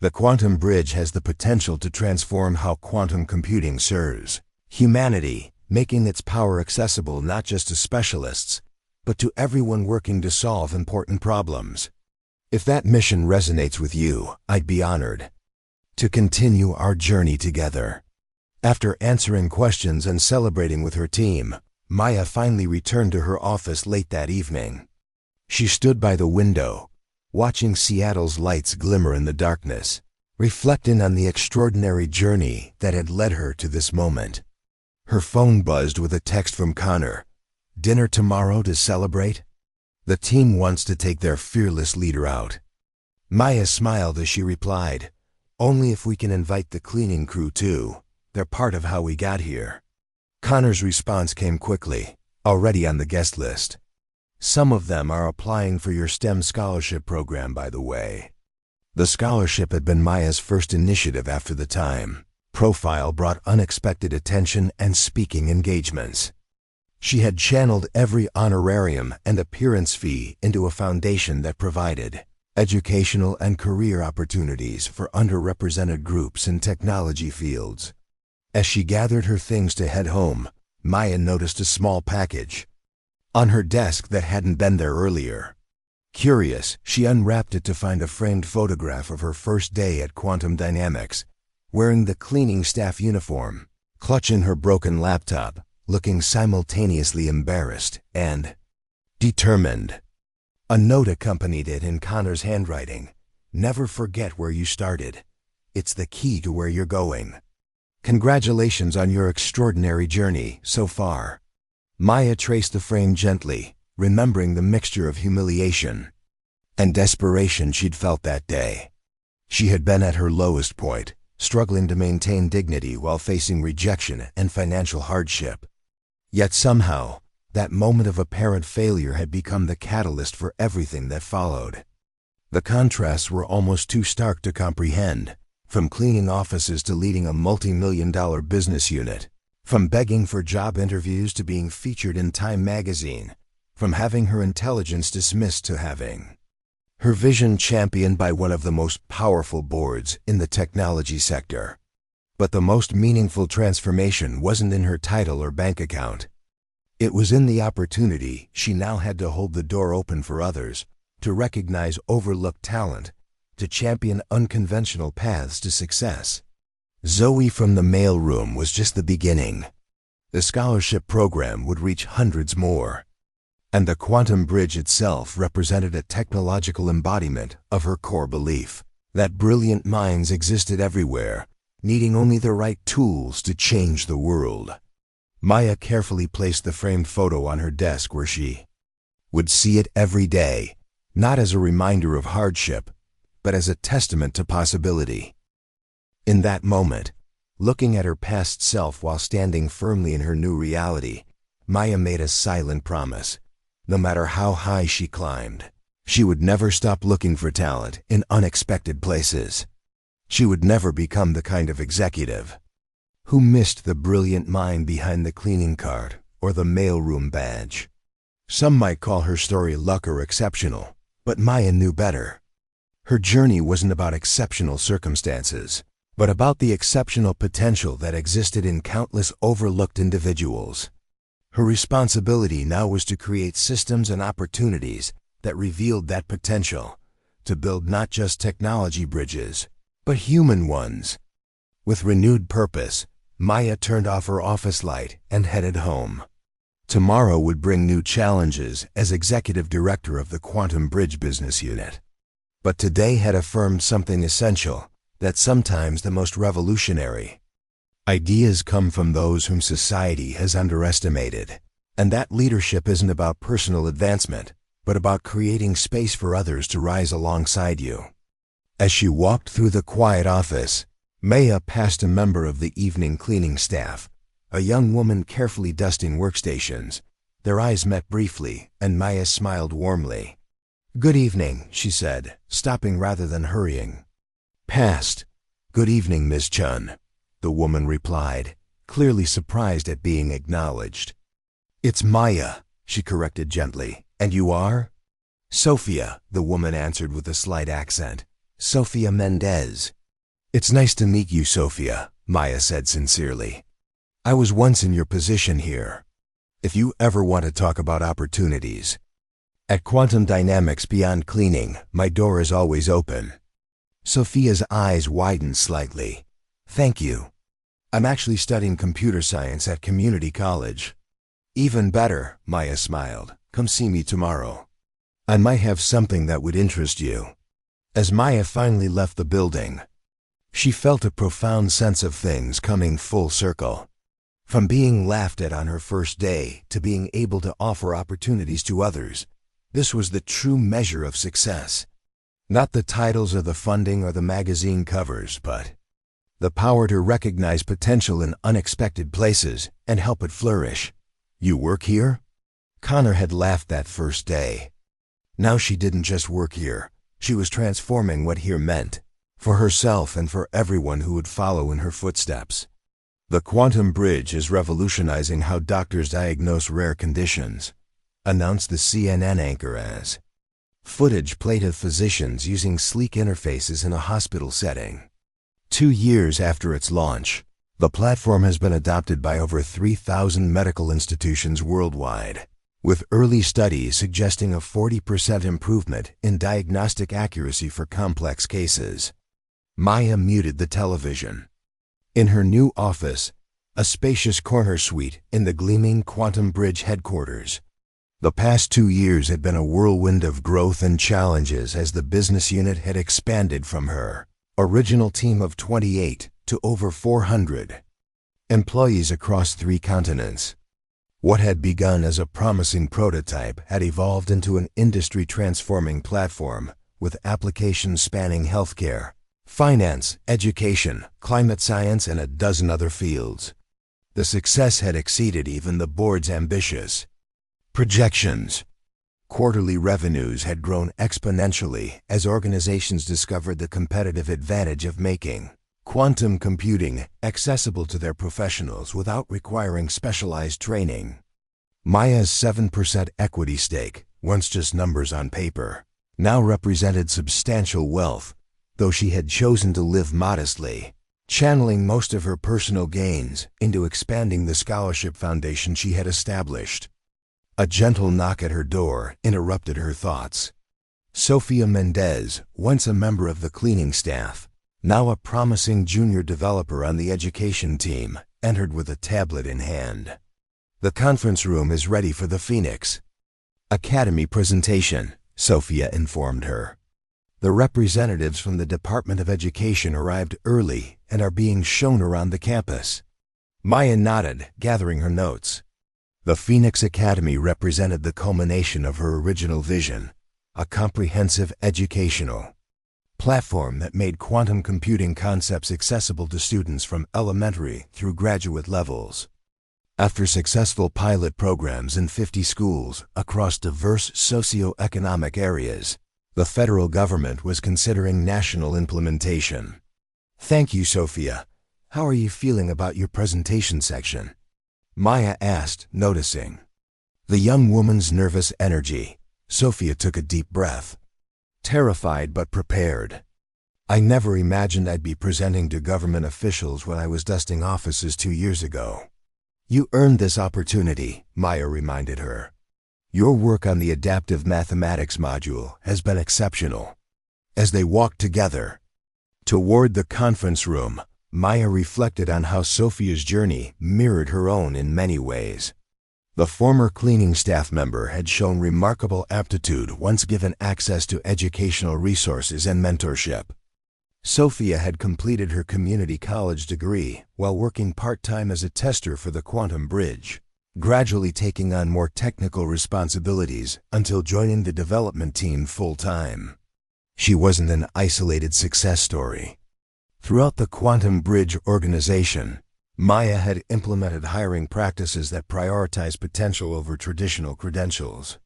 The quantum bridge has the potential to transform how quantum computing serves humanity, making its power accessible not just to specialists, but to everyone working to solve important problems. If that mission resonates with you, I'd be honored to continue our journey together. After answering questions and celebrating with her team, Maya finally returned to her office late that evening. She stood by the window, watching Seattle's lights glimmer in the darkness, reflecting on the extraordinary journey that had led her to this moment. Her phone buzzed with a text from Connor. "Dinner tomorrow to celebrate? The team wants to take their fearless leader out." Maya smiled as she replied, "Only if we can invite the cleaning crew too. They're part of how we got here." Connor's response came quickly, "Already on the guest list. Some of them are applying for your STEM scholarship program, by the way." The scholarship had been Maya's first initiative after the time. Profile brought unexpected attention and speaking engagements. She had channeled every honorarium and appearance fee into a foundation that provided educational and career opportunities for underrepresented groups in technology fields. As she gathered her things to head home, Maya noticed a small package on her desk that hadn't been there earlier. Curious, she unwrapped it to find a framed photograph of her first day at Quantum Dynamics, wearing the cleaning staff uniform, clutching her broken laptop, looking simultaneously embarrassed and determined. A note accompanied it in Connor's handwriting. "Never forget where you started. It's the key to where you're going. Congratulations on your extraordinary journey so far." Maya traced the frame gently, remembering the mixture of humiliation and desperation she'd felt that day. She had been at her lowest point, struggling to maintain dignity while facing rejection and financial hardship. Yet somehow, that moment of apparent failure had become the catalyst for everything that followed. The contrasts were almost too stark to comprehend, from cleaning offices to leading a multi-million-dollar business unit, from begging for job interviews to being featured in Time magazine, from having her intelligence dismissed to having her vision championed by one of the most powerful boards in the technology sector. But the most meaningful transformation wasn't in her title or bank account. It was in the opportunity she now had to hold the door open for others, to recognize overlooked talent, to champion unconventional paths to success. Zoe from the mailroom was just the beginning. The scholarship program would reach hundreds more, and the quantum bridge itself represented a technological embodiment of her core belief that brilliant minds existed everywhere, needing only the right tools to change the world. Maya carefully placed the framed photo on her desk where she would see it every day, not as a reminder of hardship, but as a testament to possibility. In that moment, looking at her past self while standing firmly in her new reality, Maya made a silent promise. No matter how high she climbed, she would never stop looking for talent in unexpected places. She would never become the kind of executive who missed the brilliant mind behind the cleaning cart or the mailroom badge. Some might call her story luck or exceptional, but Maya knew better. Her journey wasn't about exceptional circumstances, but about the exceptional potential that existed in countless overlooked individuals. Her responsibility now was to create systems and opportunities that revealed that potential, to build not just technology bridges, but human ones. With renewed purpose, Maya turned off her office light and headed home. Tomorrow would bring new challenges as executive director of the Quantum Bridge business unit. But today had affirmed something essential, that sometimes the most revolutionary ideas come from those whom society has underestimated, and that leadership isn't about personal advancement, but about creating space for others to rise alongside you. As she walked through the quiet office, Maya passed a member of the evening cleaning staff, a young woman carefully dusting workstations. Their eyes met briefly, and Maya smiled warmly. "Good evening," she said, stopping rather than hurrying. "Past. Good evening, Miss Chen," the woman replied, clearly surprised at being acknowledged. "It's Maya," she corrected gently. "And you are?" "Sophia," the woman answered with a slight accent. "Sophia Mendez." "It's nice to meet you, Sophia," Maya said sincerely. "I was once in your position here. If you ever want to talk about opportunities, at Quantum Dynamics Beyond Cleaning, my door is always open." Sophia's eyes widened slightly. "Thank you. I'm actually studying computer science at community college." "Even better," Maya smiled. "Come see me tomorrow. I might have something that would interest you." As Maya finally left the building, she felt a profound sense of things coming full circle. From being laughed at on her first day to being able to offer opportunities to others, this was the true measure of success. Not the titles or the funding or the magazine covers, but the power to recognize potential in unexpected places and help it flourish. "You work here?" Connor had laughed that first day. Now she didn't just work here, she was transforming what here meant, for herself and for everyone who would follow in her footsteps. "The quantum bridge is revolutionizing how doctors diagnose rare conditions," announced the CNN anchor as footage played of physicians using sleek interfaces in a hospital setting. 2 years after its launch, the platform has been adopted by over 3,000 medical institutions worldwide, with early studies suggesting a 40% improvement in diagnostic accuracy for complex cases. Maya muted the television. In her new office, a spacious corner suite in the gleaming Quantum Bridge headquarters, the past 2 years had been a whirlwind of growth and challenges as the business unit had expanded from her original team of 28 to over 400 employees across 3 continents. What had begun as a promising prototype had evolved into an industry-transforming platform with applications spanning healthcare, finance, education, climate science, and a dozen other fields. The success had exceeded even the board's ambitious projections. Quarterly revenues had grown exponentially as organizations discovered the competitive advantage of making quantum computing accessible to their professionals without requiring specialized training. Maya's 7% equity stake, once just numbers on paper, now represented substantial wealth, though she had chosen to live modestly, channeling most of her personal gains into expanding the scholarship foundation she had established. A gentle knock at her door interrupted her thoughts. Sophia Mendez, once a member of the cleaning staff, now a promising junior developer on the education team, entered with a tablet in hand. "The conference room is ready for the Phoenix Academy presentation," Sophia informed her. "The representatives from the Department of Education arrived early and are being shown around the campus." Maya nodded, gathering her notes. The Phoenix Academy represented the culmination of her original vision, a comprehensive educational platform that made quantum computing concepts accessible to students from elementary through graduate levels. After successful pilot programs in 50 schools across diverse socio-economic areas, the federal government was considering national implementation. "Thank you, Sophia. How are you feeling about your presentation section?" Maya asked, noticing the young woman's nervous energy. Sophia took a deep breath. "Terrified but prepared. I never imagined I'd be presenting to government officials when I was dusting offices 2 years ago." "You earned this opportunity," Maya reminded her. "Your work on the adaptive mathematics module has been exceptional." As they walked together toward the conference room, Maya reflected on how Sophia's journey mirrored her own in many ways. The former cleaning staff member had shown remarkable aptitude once given access to educational resources and mentorship. Sophia had completed her community college degree while working part-time as a tester for the Quantum Bridge, gradually taking on more technical responsibilities until joining the development team full-time. She wasn't an isolated success story. Throughout the Quantum Bridge organization, Maya had implemented hiring practices that prioritize potential over traditional credentials.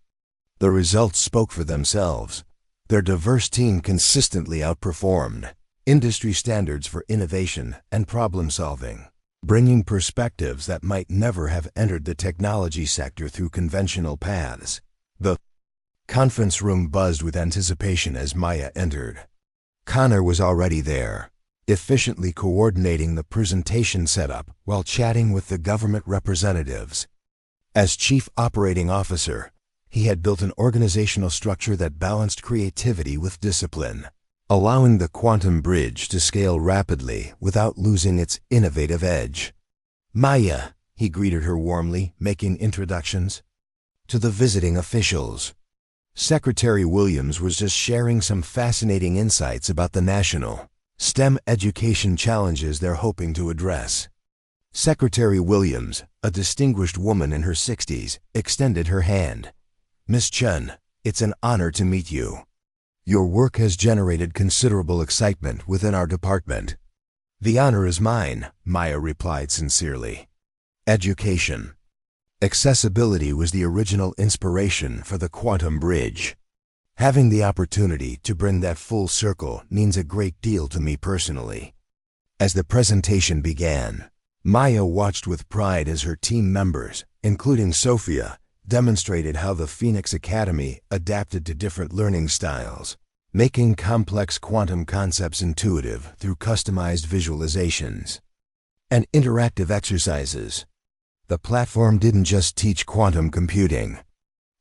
The results spoke for themselves. Their diverse team consistently outperformed industry standards for innovation and problem-solving, bringing perspectives that might never have entered the technology sector through conventional paths. The conference room buzzed with anticipation as Maya entered. Connor was already there, efficiently coordinating the presentation setup while chatting with the government representatives. As Chief Operating Officer, he had built an organizational structure that balanced creativity with discipline, allowing the quantum bridge to scale rapidly without losing its innovative edge. "Maya," he greeted her warmly, making introductions. To the visiting officials, Secretary Williams was just sharing some fascinating insights about the national STEM education challenges they're hoping to address. Secretary Williams, a distinguished woman in her 60s, extended her hand. "Miss Chen, it's an honor to meet you. Your work has generated considerable excitement within our department." "The honor is mine," Maya replied sincerely. Education. Accessibility was the original inspiration for the quantum bridge. Having the opportunity to bring that full circle means a great deal to me personally. As the presentation began, Maya watched with pride as her team members, including Sophia, demonstrated how the Phoenix Academy adapted to different learning styles, making complex quantum concepts intuitive through customized visualizations and interactive exercises. The platform didn't just teach quantum computing.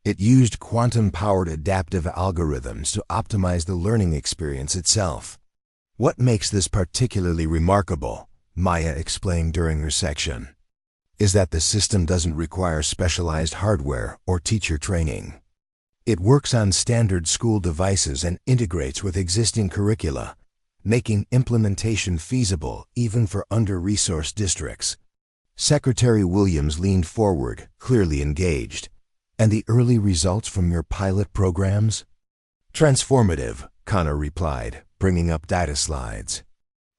It used quantum-powered adaptive algorithms to optimize the learning experience itself. "What makes this particularly remarkable," Maya explained during her section, "is that the system doesn't require specialized hardware or teacher training. It works on standard school devices and integrates with existing curricula, making implementation feasible even for under-resourced districts." Secretary Williams leaned forward, clearly engaged. "And the early results from your pilot programs?" "Transformative," Connor replied, bringing up data slides.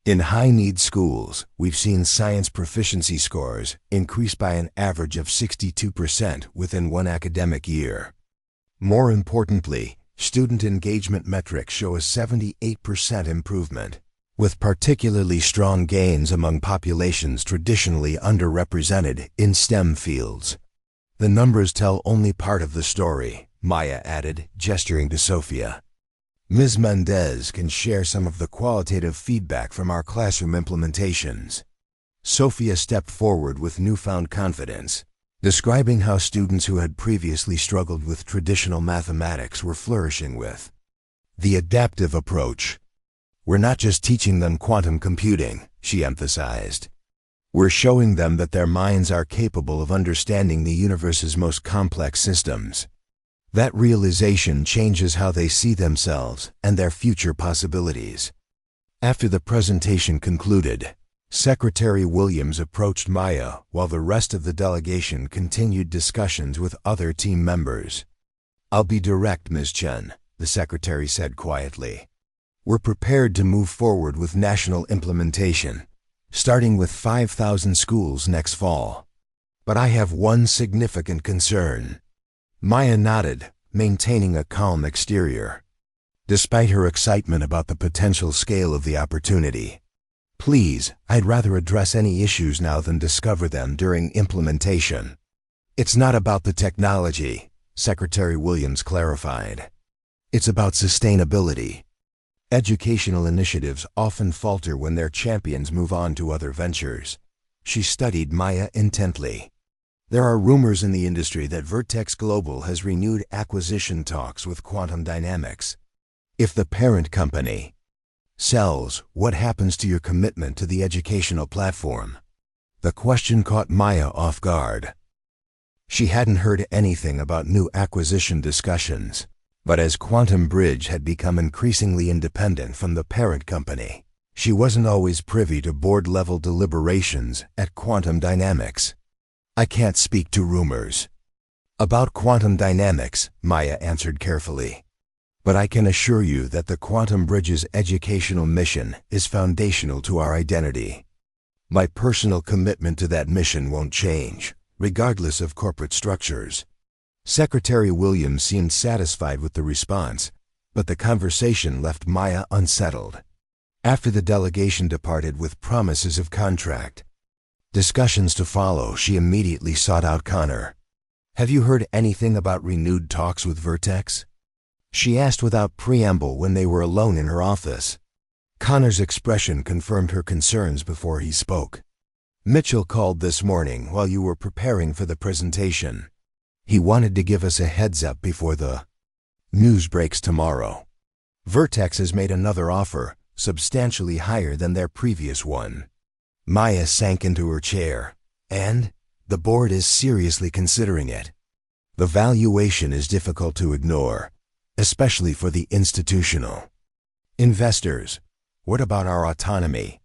"In high-need schools, we've seen science proficiency scores increase by an average of 62% within one academic year. More importantly, student engagement metrics show a 78% improvement, with particularly strong gains among populations traditionally underrepresented in STEM fields." "The numbers tell only part of the story," Maya added, gesturing to Sophia. "Ms. Mendez can share some of the qualitative feedback from our classroom implementations." Sophia stepped forward with newfound confidence, describing how students who had previously struggled with traditional mathematics were flourishing with the adaptive approach. "We're not just teaching them quantum computing," she emphasized. "We're showing them that their minds are capable of understanding the universe's most complex systems. That realization changes how they see themselves and their future possibilities." After the presentation concluded, Secretary Williams approached Maya while the rest of the delegation continued discussions with other team members. "I'll be direct, Ms. Chen," the secretary said quietly. "We're prepared to move forward with national implementation, starting with 5,000 schools next fall. But I have one significant concern." Maya nodded, maintaining a calm exterior, despite her excitement about the potential scale of the opportunity. "Please, I'd rather address any issues now than discover them during implementation." "It's not about the technology," Secretary Williams clarified. "It's about sustainability. Educational initiatives often falter when their champions move on to other ventures." She studied Maya intently. "There are rumors in the industry that Vertex Global has renewed acquisition talks with Quantum Dynamics. If the parent company sells, what happens to your commitment to the educational platform?" The question caught Maya off guard. She hadn't heard anything about new acquisition discussions. But as Quantum Bridge had become increasingly independent from the parent company, she wasn't always privy to board-level deliberations at Quantum Dynamics. "I can't speak to rumors about Quantum Dynamics," Maya answered carefully. "But I can assure you that the Quantum Bridge's educational mission is foundational to our identity. My personal commitment to that mission won't change, regardless of corporate structures." Secretary Williams seemed satisfied with the response, but the conversation left Maya unsettled. After the delegation departed with promises of contract, discussions to follow, she immediately sought out Connor. "Have you heard anything about renewed talks with Vertex?" she asked without preamble when they were alone in her office. Connor's expression confirmed her concerns before he spoke. "Mitchell called this morning while you were preparing for the presentation. He wanted to give us a heads up before the news breaks tomorrow. Vertex has made another offer, substantially higher than their previous one." Maya sank into her chair. "And the board is seriously considering it. The valuation is difficult to ignore, especially for the institutional investors. What about our autonomy?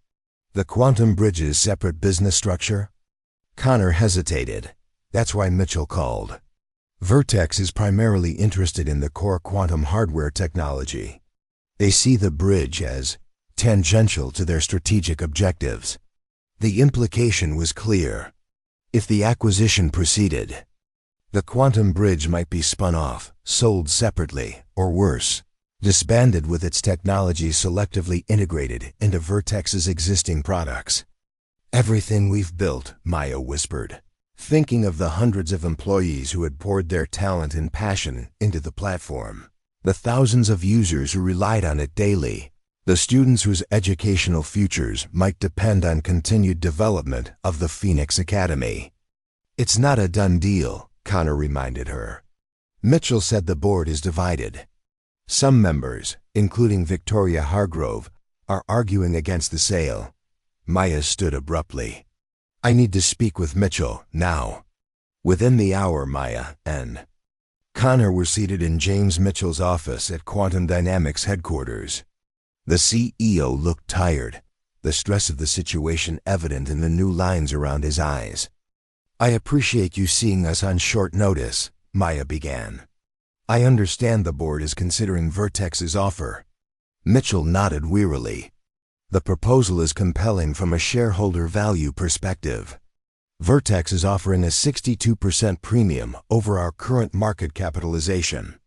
The quantum bridge's separate business structure?" Connor hesitated. "That's why Mitchell called. Vertex is primarily interested in the core quantum hardware technology. They see the bridge as tangential to their strategic objectives." The implication was clear. If the acquisition proceeded, the quantum bridge might be spun off, sold separately, or worse, disbanded with its technology selectively integrated into Vertex's existing products. "Everything we've built," Maya whispered, thinking of the hundreds of employees who had poured their talent and passion into the platform, the thousands of users who relied on it daily, the students whose educational futures might depend on continued development of the Phoenix Academy. "It's not a done deal," Connor reminded her. "Mitchell said the board is divided. Some members, including Victoria Hargrove, are arguing against the sale." Maya stood abruptly. "I need to speak with Mitchell, now." Within the hour, Maya and Connor were seated in James Mitchell's office at Quantum Dynamics headquarters. The CEO looked tired, the stress of the situation evident in the new lines around his eyes. "I appreciate you seeing us on short notice," Maya began. "I understand the board is considering Vertex's offer." Mitchell nodded wearily. "The proposal is compelling from a shareholder value perspective. Vertex is offering a 62% premium over our current market capitalization."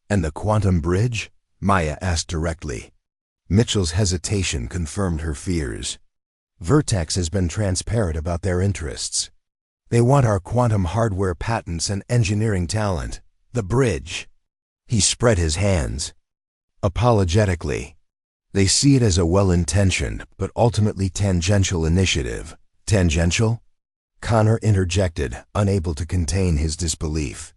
"And the quantum bridge?" Maya asked directly. Mitchell's hesitation confirmed her fears. "Vertex has been transparent about their interests. They want our quantum hardware patents and engineering talent. The bridge." He spread his hands apologetically. "They see it as a well-intentioned but ultimately tangential initiative." "Tangential?" Connor interjected, unable to contain his disbelief.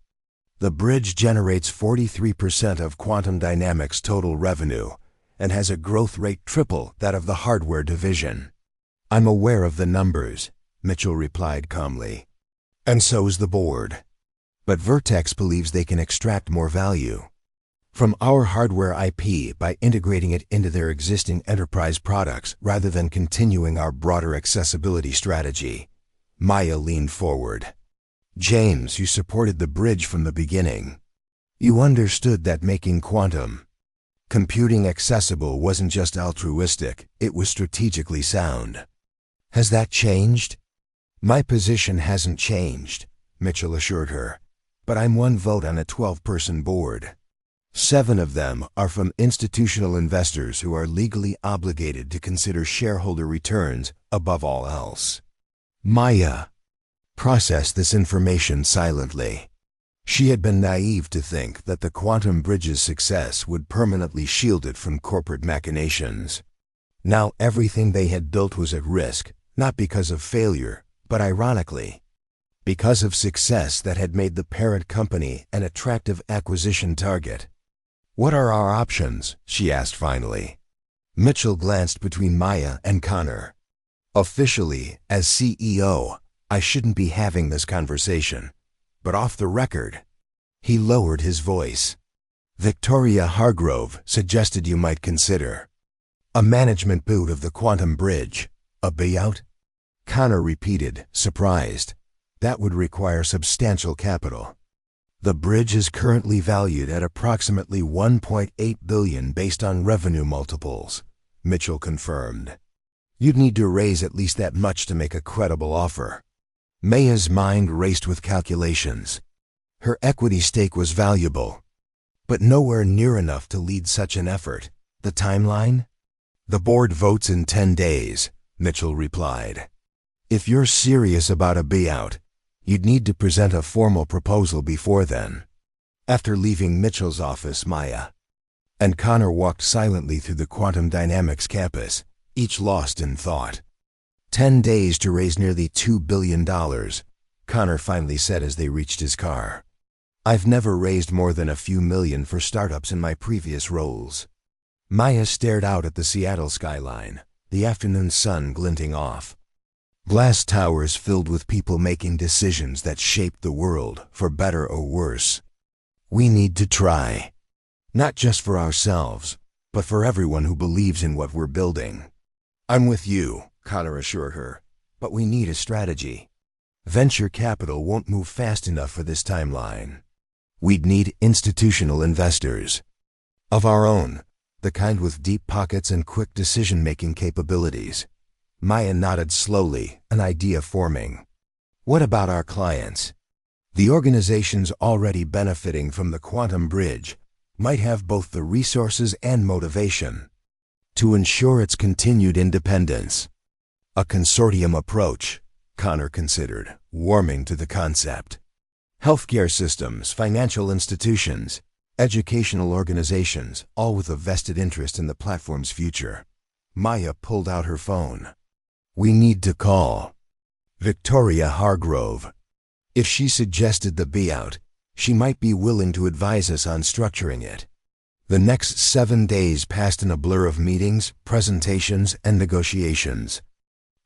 "The bridge generates 43% of Quantum Dynamics' total revenue and has a growth rate triple that of the hardware division." "I'm aware of the numbers," Mitchell replied calmly. "And so is the board. But Vertex believes they can extract more value from our hardware IP by integrating it into their existing enterprise products rather than continuing our broader accessibility strategy." Maya leaned forward. "James, you supported the bridge from the beginning. You understood that making quantum computing accessible wasn't just altruistic, it was strategically sound. Has that changed?" "My position hasn't changed," Mitchell assured her. "But I'm one vote on a 12-person board. 7 of them are from institutional investors who are legally obligated to consider shareholder returns above all else." Maya processed this information silently. She had been naive to think that the quantum bridge's success would permanently shield it from corporate machinations. Now everything they had built was at risk, not because of failure, but ironically, because of success that had made the parent company an attractive acquisition target. "What are our options?" she asked finally. Mitchell glanced between Maya and Connor. "Officially, as CEO, I shouldn't be having this conversation. But off the record," he lowered his voice, "Victoria Hargrove suggested you might consider a management boot of the quantum bridge." "A buyout?" Connor repeated, surprised. "That would require substantial capital." "The bridge is currently valued at approximately $1.8 billion based on revenue multiples," Mitchell confirmed. "You'd need to raise at least that much to make a credible offer." Maya's mind raced with calculations. Her equity stake was valuable, but nowhere near enough to lead such an effort. The timeline? The board votes in 10 days, Mitchell replied. If you're serious about a buyout, you'd need to present a formal proposal before then. After leaving Mitchell's office, Maya and Connor walked silently through the quantum dynamics campus, each lost in thought. 10 days to raise nearly $2 billion, Connor finally said as they reached his car. I've never raised more than a few million for startups in my previous roles. Maya stared out at the Seattle skyline, the afternoon sun glinting off. Glass towers filled with people making decisions that shaped the world, for better or worse. We need to try. Not just for ourselves, but for everyone who believes in what we're building. I'm with you, Connor assured her, but we need a strategy. Venture capital won't move fast enough for this timeline. We'd need institutional investors. Of our own, the kind with deep pockets and quick decision-making capabilities. Maya nodded slowly, an idea forming. What about our clients? The organizations already benefiting from the quantum bridge might have both the resources and motivation to ensure its continued independence. A consortium approach, Connor considered, warming to the concept. Healthcare systems, financial institutions, educational organizations, all with a vested interest in the platform's future. Maya pulled out her phone. We need to call Victoria Hargrove. If she suggested the buyout, she might be willing to advise us on structuring it. The next 7 days passed in a blur of meetings, presentations, and negotiations.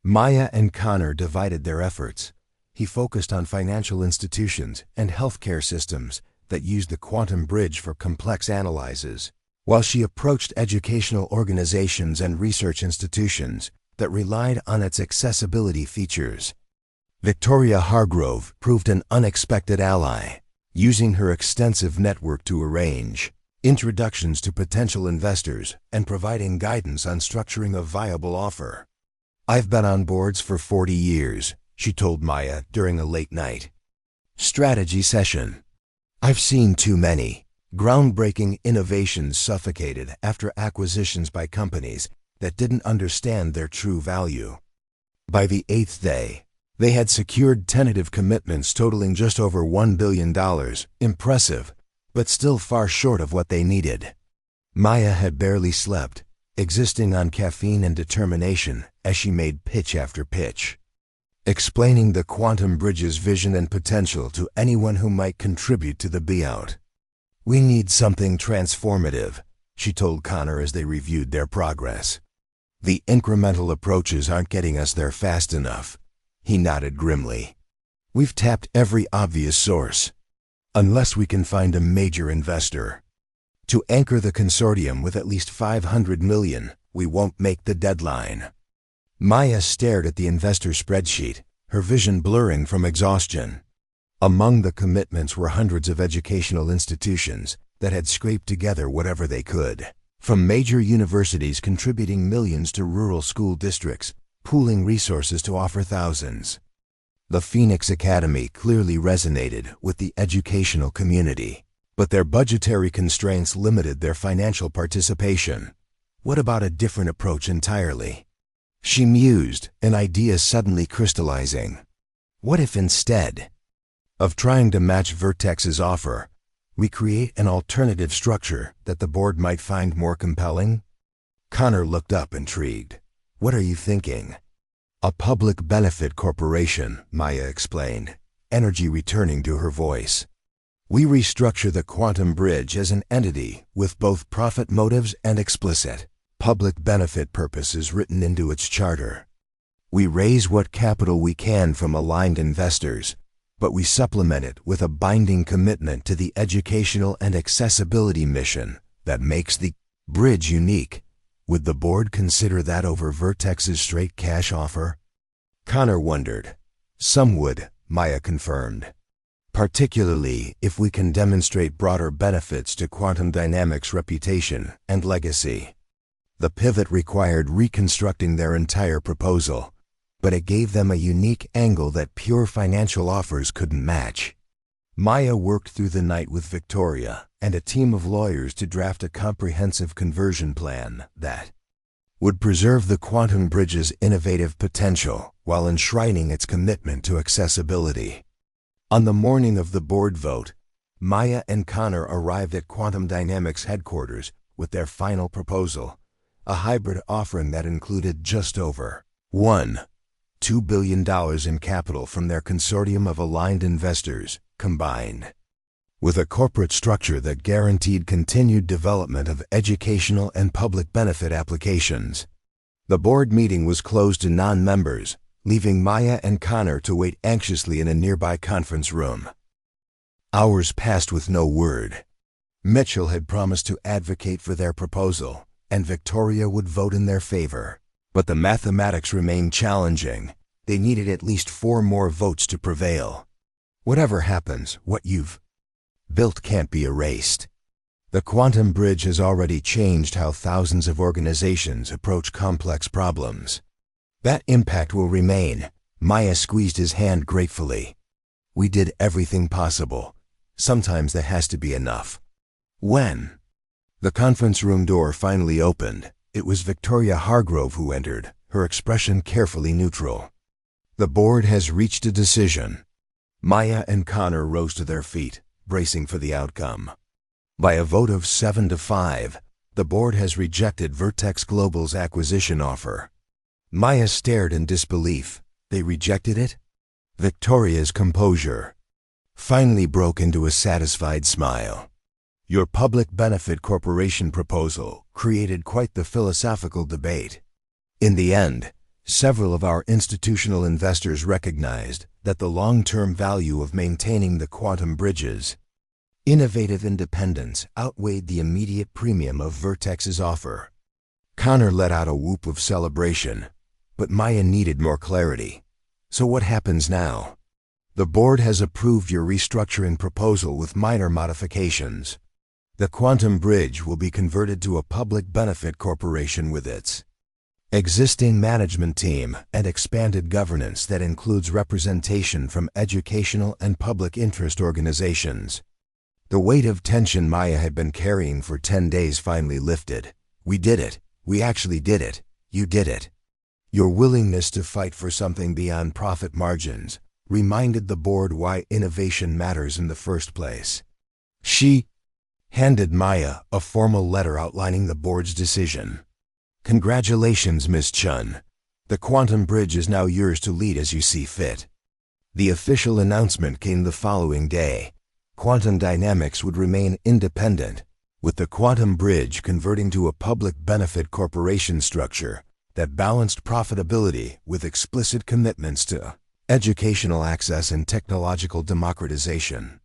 Maya and Connor divided their efforts. He focused on financial institutions and healthcare systems that used the quantum bridge for complex analyses, while she approached educational organizations and research institutions that relied on its accessibility features. Victoria Hargrove proved an unexpected ally, using her extensive network to arrange introductions to potential investors and providing guidance on structuring a viable offer. I've been on boards for 40 years, she told Maya during a late night strategy session. I've seen too many groundbreaking innovations suffocated after acquisitions by companies that didn't understand their true value. By the 8th day, they had secured tentative commitments totaling just over $1 billion. Impressive, but still far short of what they needed. Maya had barely slept, existing on caffeine and determination as she made pitch after pitch, explaining the quantum bridge's vision and potential to anyone who might contribute to the buyout. We need something transformative, she told Connor as they reviewed their progress. The incremental approaches aren't getting us there fast enough. He nodded grimly. We've tapped every obvious source. Unless we can find a major investor to anchor the consortium with at least $500 million, we won't make the deadline. Maya stared at the investor spreadsheet, her vision blurring from exhaustion. Among the commitments were hundreds of educational institutions that had scraped together whatever they could, from major universities contributing millions to rural school districts, pooling resources to offer thousands. The Phoenix Academy clearly resonated with the educational community, but their budgetary constraints limited their financial participation. What about a different approach entirely? She mused, an idea suddenly crystallizing. What if instead of trying to match Vertex's offer, we create an alternative structure that the board might find more compelling? Connor looked up, intrigued. What are you thinking? A public benefit corporation, Maya explained, energy returning to her voice. We restructure the quantum bridge as an entity with both profit motives and explicit public benefit purposes written into its charter. We raise what capital we can from aligned investors, but we supplement it with a binding commitment to the educational and accessibility mission that makes the bridge unique. Would the board consider that over Vertex's straight cash offer? Connor wondered. Some would, Maya confirmed. Particularly if we can demonstrate broader benefits to quantum dynamics' reputation and legacy. The pivot required reconstructing their entire proposal, but it gave them a unique angle that pure financial offers couldn't match. Maya worked through the night with Victoria and a team of lawyers to draft a comprehensive conversion plan that would preserve the quantum bridge's innovative potential while enshrining its commitment to accessibility. On the morning of the board vote, Maya and Connor arrived at Quantum Dynamics headquarters with their final proposal, a hybrid offering that included just over $2 billion in capital from their consortium of aligned investors, combined with a corporate structure that guaranteed continued development of educational and public benefit applications. The board meeting was closed to non-members, leaving Maya and Connor to wait anxiously in a nearby conference room. Hours passed with no word. Mitchell had promised to advocate for their proposal, and Victoria would vote in their favor. But the mathematics remained challenging. They needed at least 4 more votes to prevail. Whatever happens, what you've built can't be erased. The quantum bridge has already changed how thousands of organizations approach complex problems. That impact will remain. Maya squeezed his hand gratefully. We did everything possible. Sometimes there has to be enough. When the conference room door finally opened, it was Victoria Hargrove who entered, her expression carefully neutral. The board has reached a decision. Maya and Connor rose to their feet, bracing for the outcome. By a vote of 7-5, the board has rejected Vertex Global's acquisition offer. Maya stared in disbelief. They rejected it? Victoria's composure finally broke into a satisfied smile. Your public benefit corporation proposal created quite the philosophical debate. In the end, several of our institutional investors recognized that the long-term value of maintaining the quantum bridge's innovative independence outweighed the immediate premium of Vertex's offer. Connor let out a whoop of celebration, but Maya needed more clarity. So what happens now? The board has approved your restructuring proposal with minor modifications. The quantum bridge will be converted to a public benefit corporation with its existing management team and expanded governance that includes representation from educational and public interest organizations. The weight of tension Maya had been carrying for 10 days finally lifted. We did it. We actually did it. You did it. Your willingness to fight for something beyond profit margins reminded the board why innovation matters in the first place. She handed Maya a formal letter outlining the board's decision. Congratulations, Miss Chen. The quantum bridge is now yours to lead as you see fit. The official announcement came the following day. Quantum Dynamics would remain independent, with the quantum bridge converting to a public benefit corporation structure that balanced profitability with explicit commitments to educational access and technological democratization.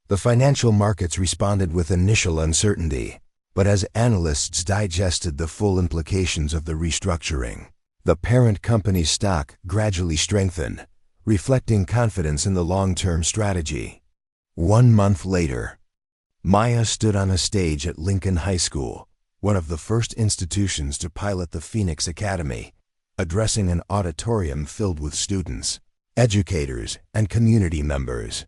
The financial markets responded with initial uncertainty, but as analysts digested the full implications of the restructuring, the parent company's stock gradually strengthened, reflecting confidence in the long-term strategy. 1 month later, Maya stood on a stage at Lincoln High School, one of the first institutions to pilot the Phoenix Academy, addressing an auditorium filled with students, educators, and community members.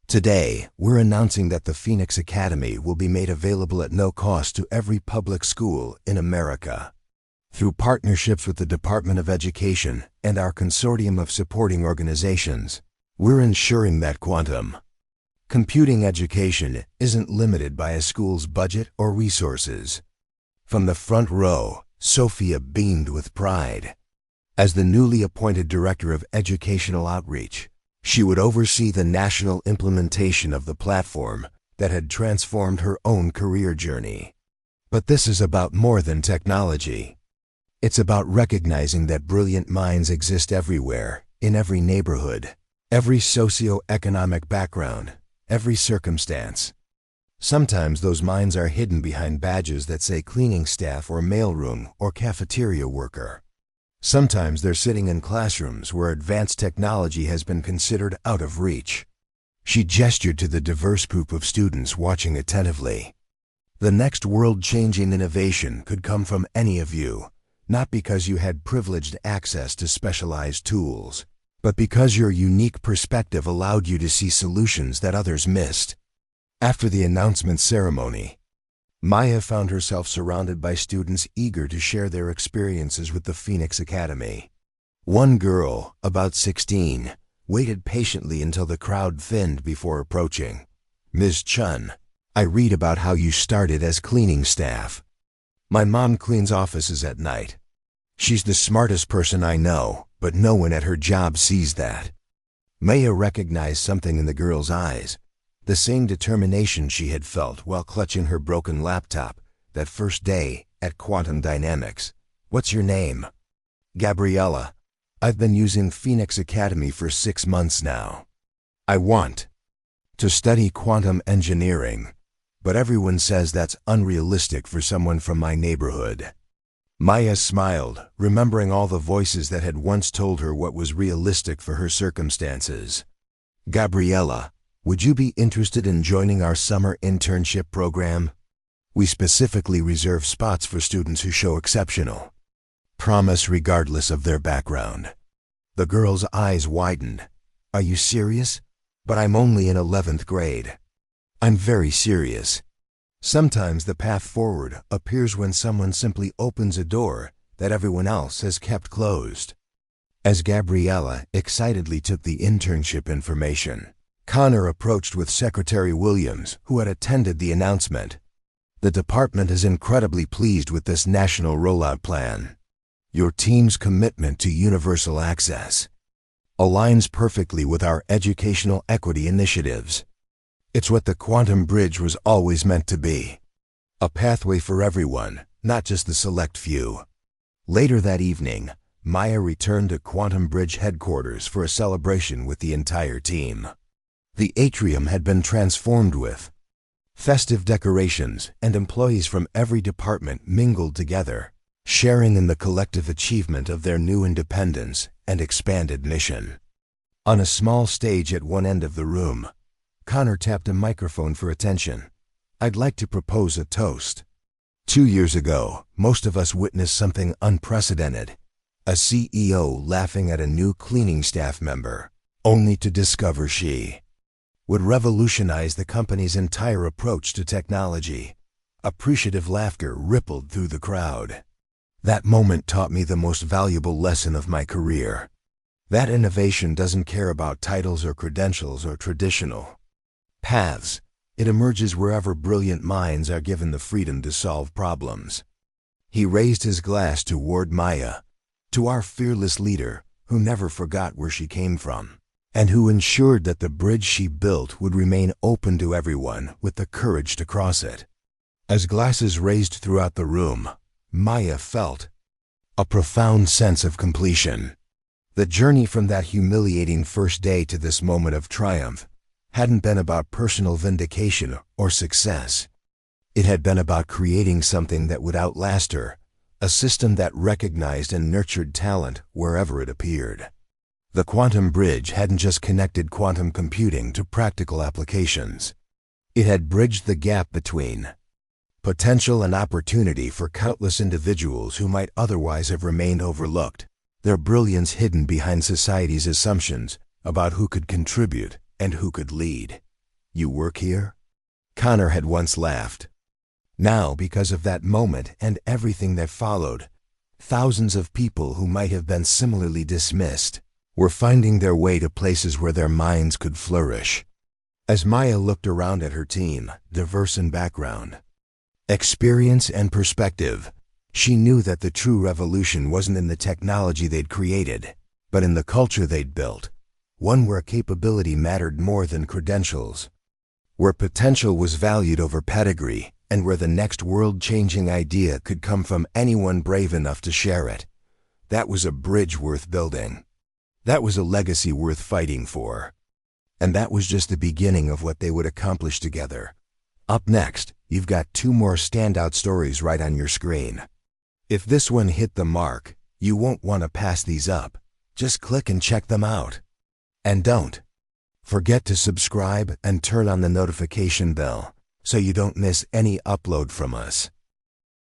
Today, we're announcing that the Phoenix Academy will be made available at no cost to every public school in America. Through partnerships with the Department of Education and our consortium of supporting organizations, we're ensuring that quantum computing education isn't limited by a school's budget or resources. From the front row, Sophia beamed with pride. As the newly appointed Director of Educational Outreach, she would oversee the national implementation of the platform that had transformed her own career journey. But this is about more than technology. It's about recognizing that brilliant minds exist everywhere, in every neighborhood, every socio-economic background, every circumstance. Sometimes those minds are hidden behind badges that say cleaning staff or mailroom or cafeteria worker. Sometimes they're sitting in classrooms where advanced technology has been considered out of reach. She gestured to the diverse group of students watching attentively. The next world-changing innovation could come from any of you, not because you had privileged access to specialized tools, but because your unique perspective allowed you to see solutions that others missed. After the announcement ceremony, Maya found herself surrounded by students eager to share their experiences with the Phoenix Academy. One girl, about 16, waited patiently until the crowd thinned before approaching. "Ms. Chen, I read about how you started as cleaning staff. My mom cleans offices at night. She's the smartest person I know, but no one at her job sees that." Maya recognized something in the girl's eyes, the same determination she had felt while clutching her broken laptop that first day at Quantum Dynamics. "What's your name?" "Gabriella. I've been using Phoenix Academy for 6 months now. I want to study quantum engineering, but everyone says that's unrealistic for someone from my neighborhood." Maya smiled, remembering all the voices that had once told her what was realistic for her circumstances. "Gabriella, would you be interested in joining our summer internship program? We specifically reserve spots for students who show exceptional promise regardless of their background." The girl's eyes widened. "Are you serious? But I'm only in 11th grade. "I'm very serious. Sometimes the path forward appears when someone simply opens a door that everyone else has kept closed." As Gabriella excitedly took the internship information, Connor approached with Secretary Williams, who had attended the announcement. "The department is incredibly pleased with this national rollout plan. Your team's commitment to universal access aligns perfectly with our educational equity initiatives. It's what the Quantum Bridge was always meant to be. A pathway for everyone, not just the select few." Later that evening, Maya returned to Quantum Bridge headquarters for a celebration with the entire team. The atrium had been transformed with festive decorations, and employees from every department mingled together, sharing in the collective achievement of their new independence and expanded mission. On a small stage at one end of the room, Connor tapped a microphone for attention. "I'd like to propose a toast. 2 years ago, most of us witnessed something unprecedented. A CEO laughing at a new cleaning staff member, only to discover she would revolutionize the company's entire approach to technology." Appreciative laughter rippled through the crowd. "That moment taught me the most valuable lesson of my career. That innovation doesn't care about titles or credentials or traditional paths. It emerges wherever brilliant minds are given the freedom to solve problems." He raised his glass toward Maya, "To our fearless leader, who never forgot where she came from, and who ensured that the bridge she built would remain open to everyone with the courage to cross it." As glasses raised throughout the room, Maya felt a profound sense of completion. The journey from that humiliating first day to this moment of triumph hadn't been about personal vindication or success. It had been about creating something that would outlast her, a system that recognized and nurtured talent wherever it appeared. The Quantum Bridge hadn't just connected quantum computing to practical applications. It had bridged the gap between potential and opportunity for countless individuals who might otherwise have remained overlooked, their brilliance hidden behind society's assumptions about who could contribute and who could lead. "You work here?" Connor had once laughed. Now, because of that moment and everything that followed, thousands of people who might have been similarly dismissed were finding their way to places where their minds could flourish. As Maya looked around at her team, diverse in background, experience, and perspective, she knew that the true revolution wasn't in the technology they'd created, but in the culture they'd built, one where capability mattered more than credentials, where potential was valued over pedigree, and where the next world-changing idea could come from anyone brave enough to share it. That was a bridge worth building. That was a legacy worth fighting for. And that was just the beginning of what they would accomplish together. Up next, you've got 2 more standout stories right on your screen. If this one hit the mark, you won't want to pass these up. Just click and check them out. And don't forget to subscribe and turn on the notification bell so you don't miss any upload from us.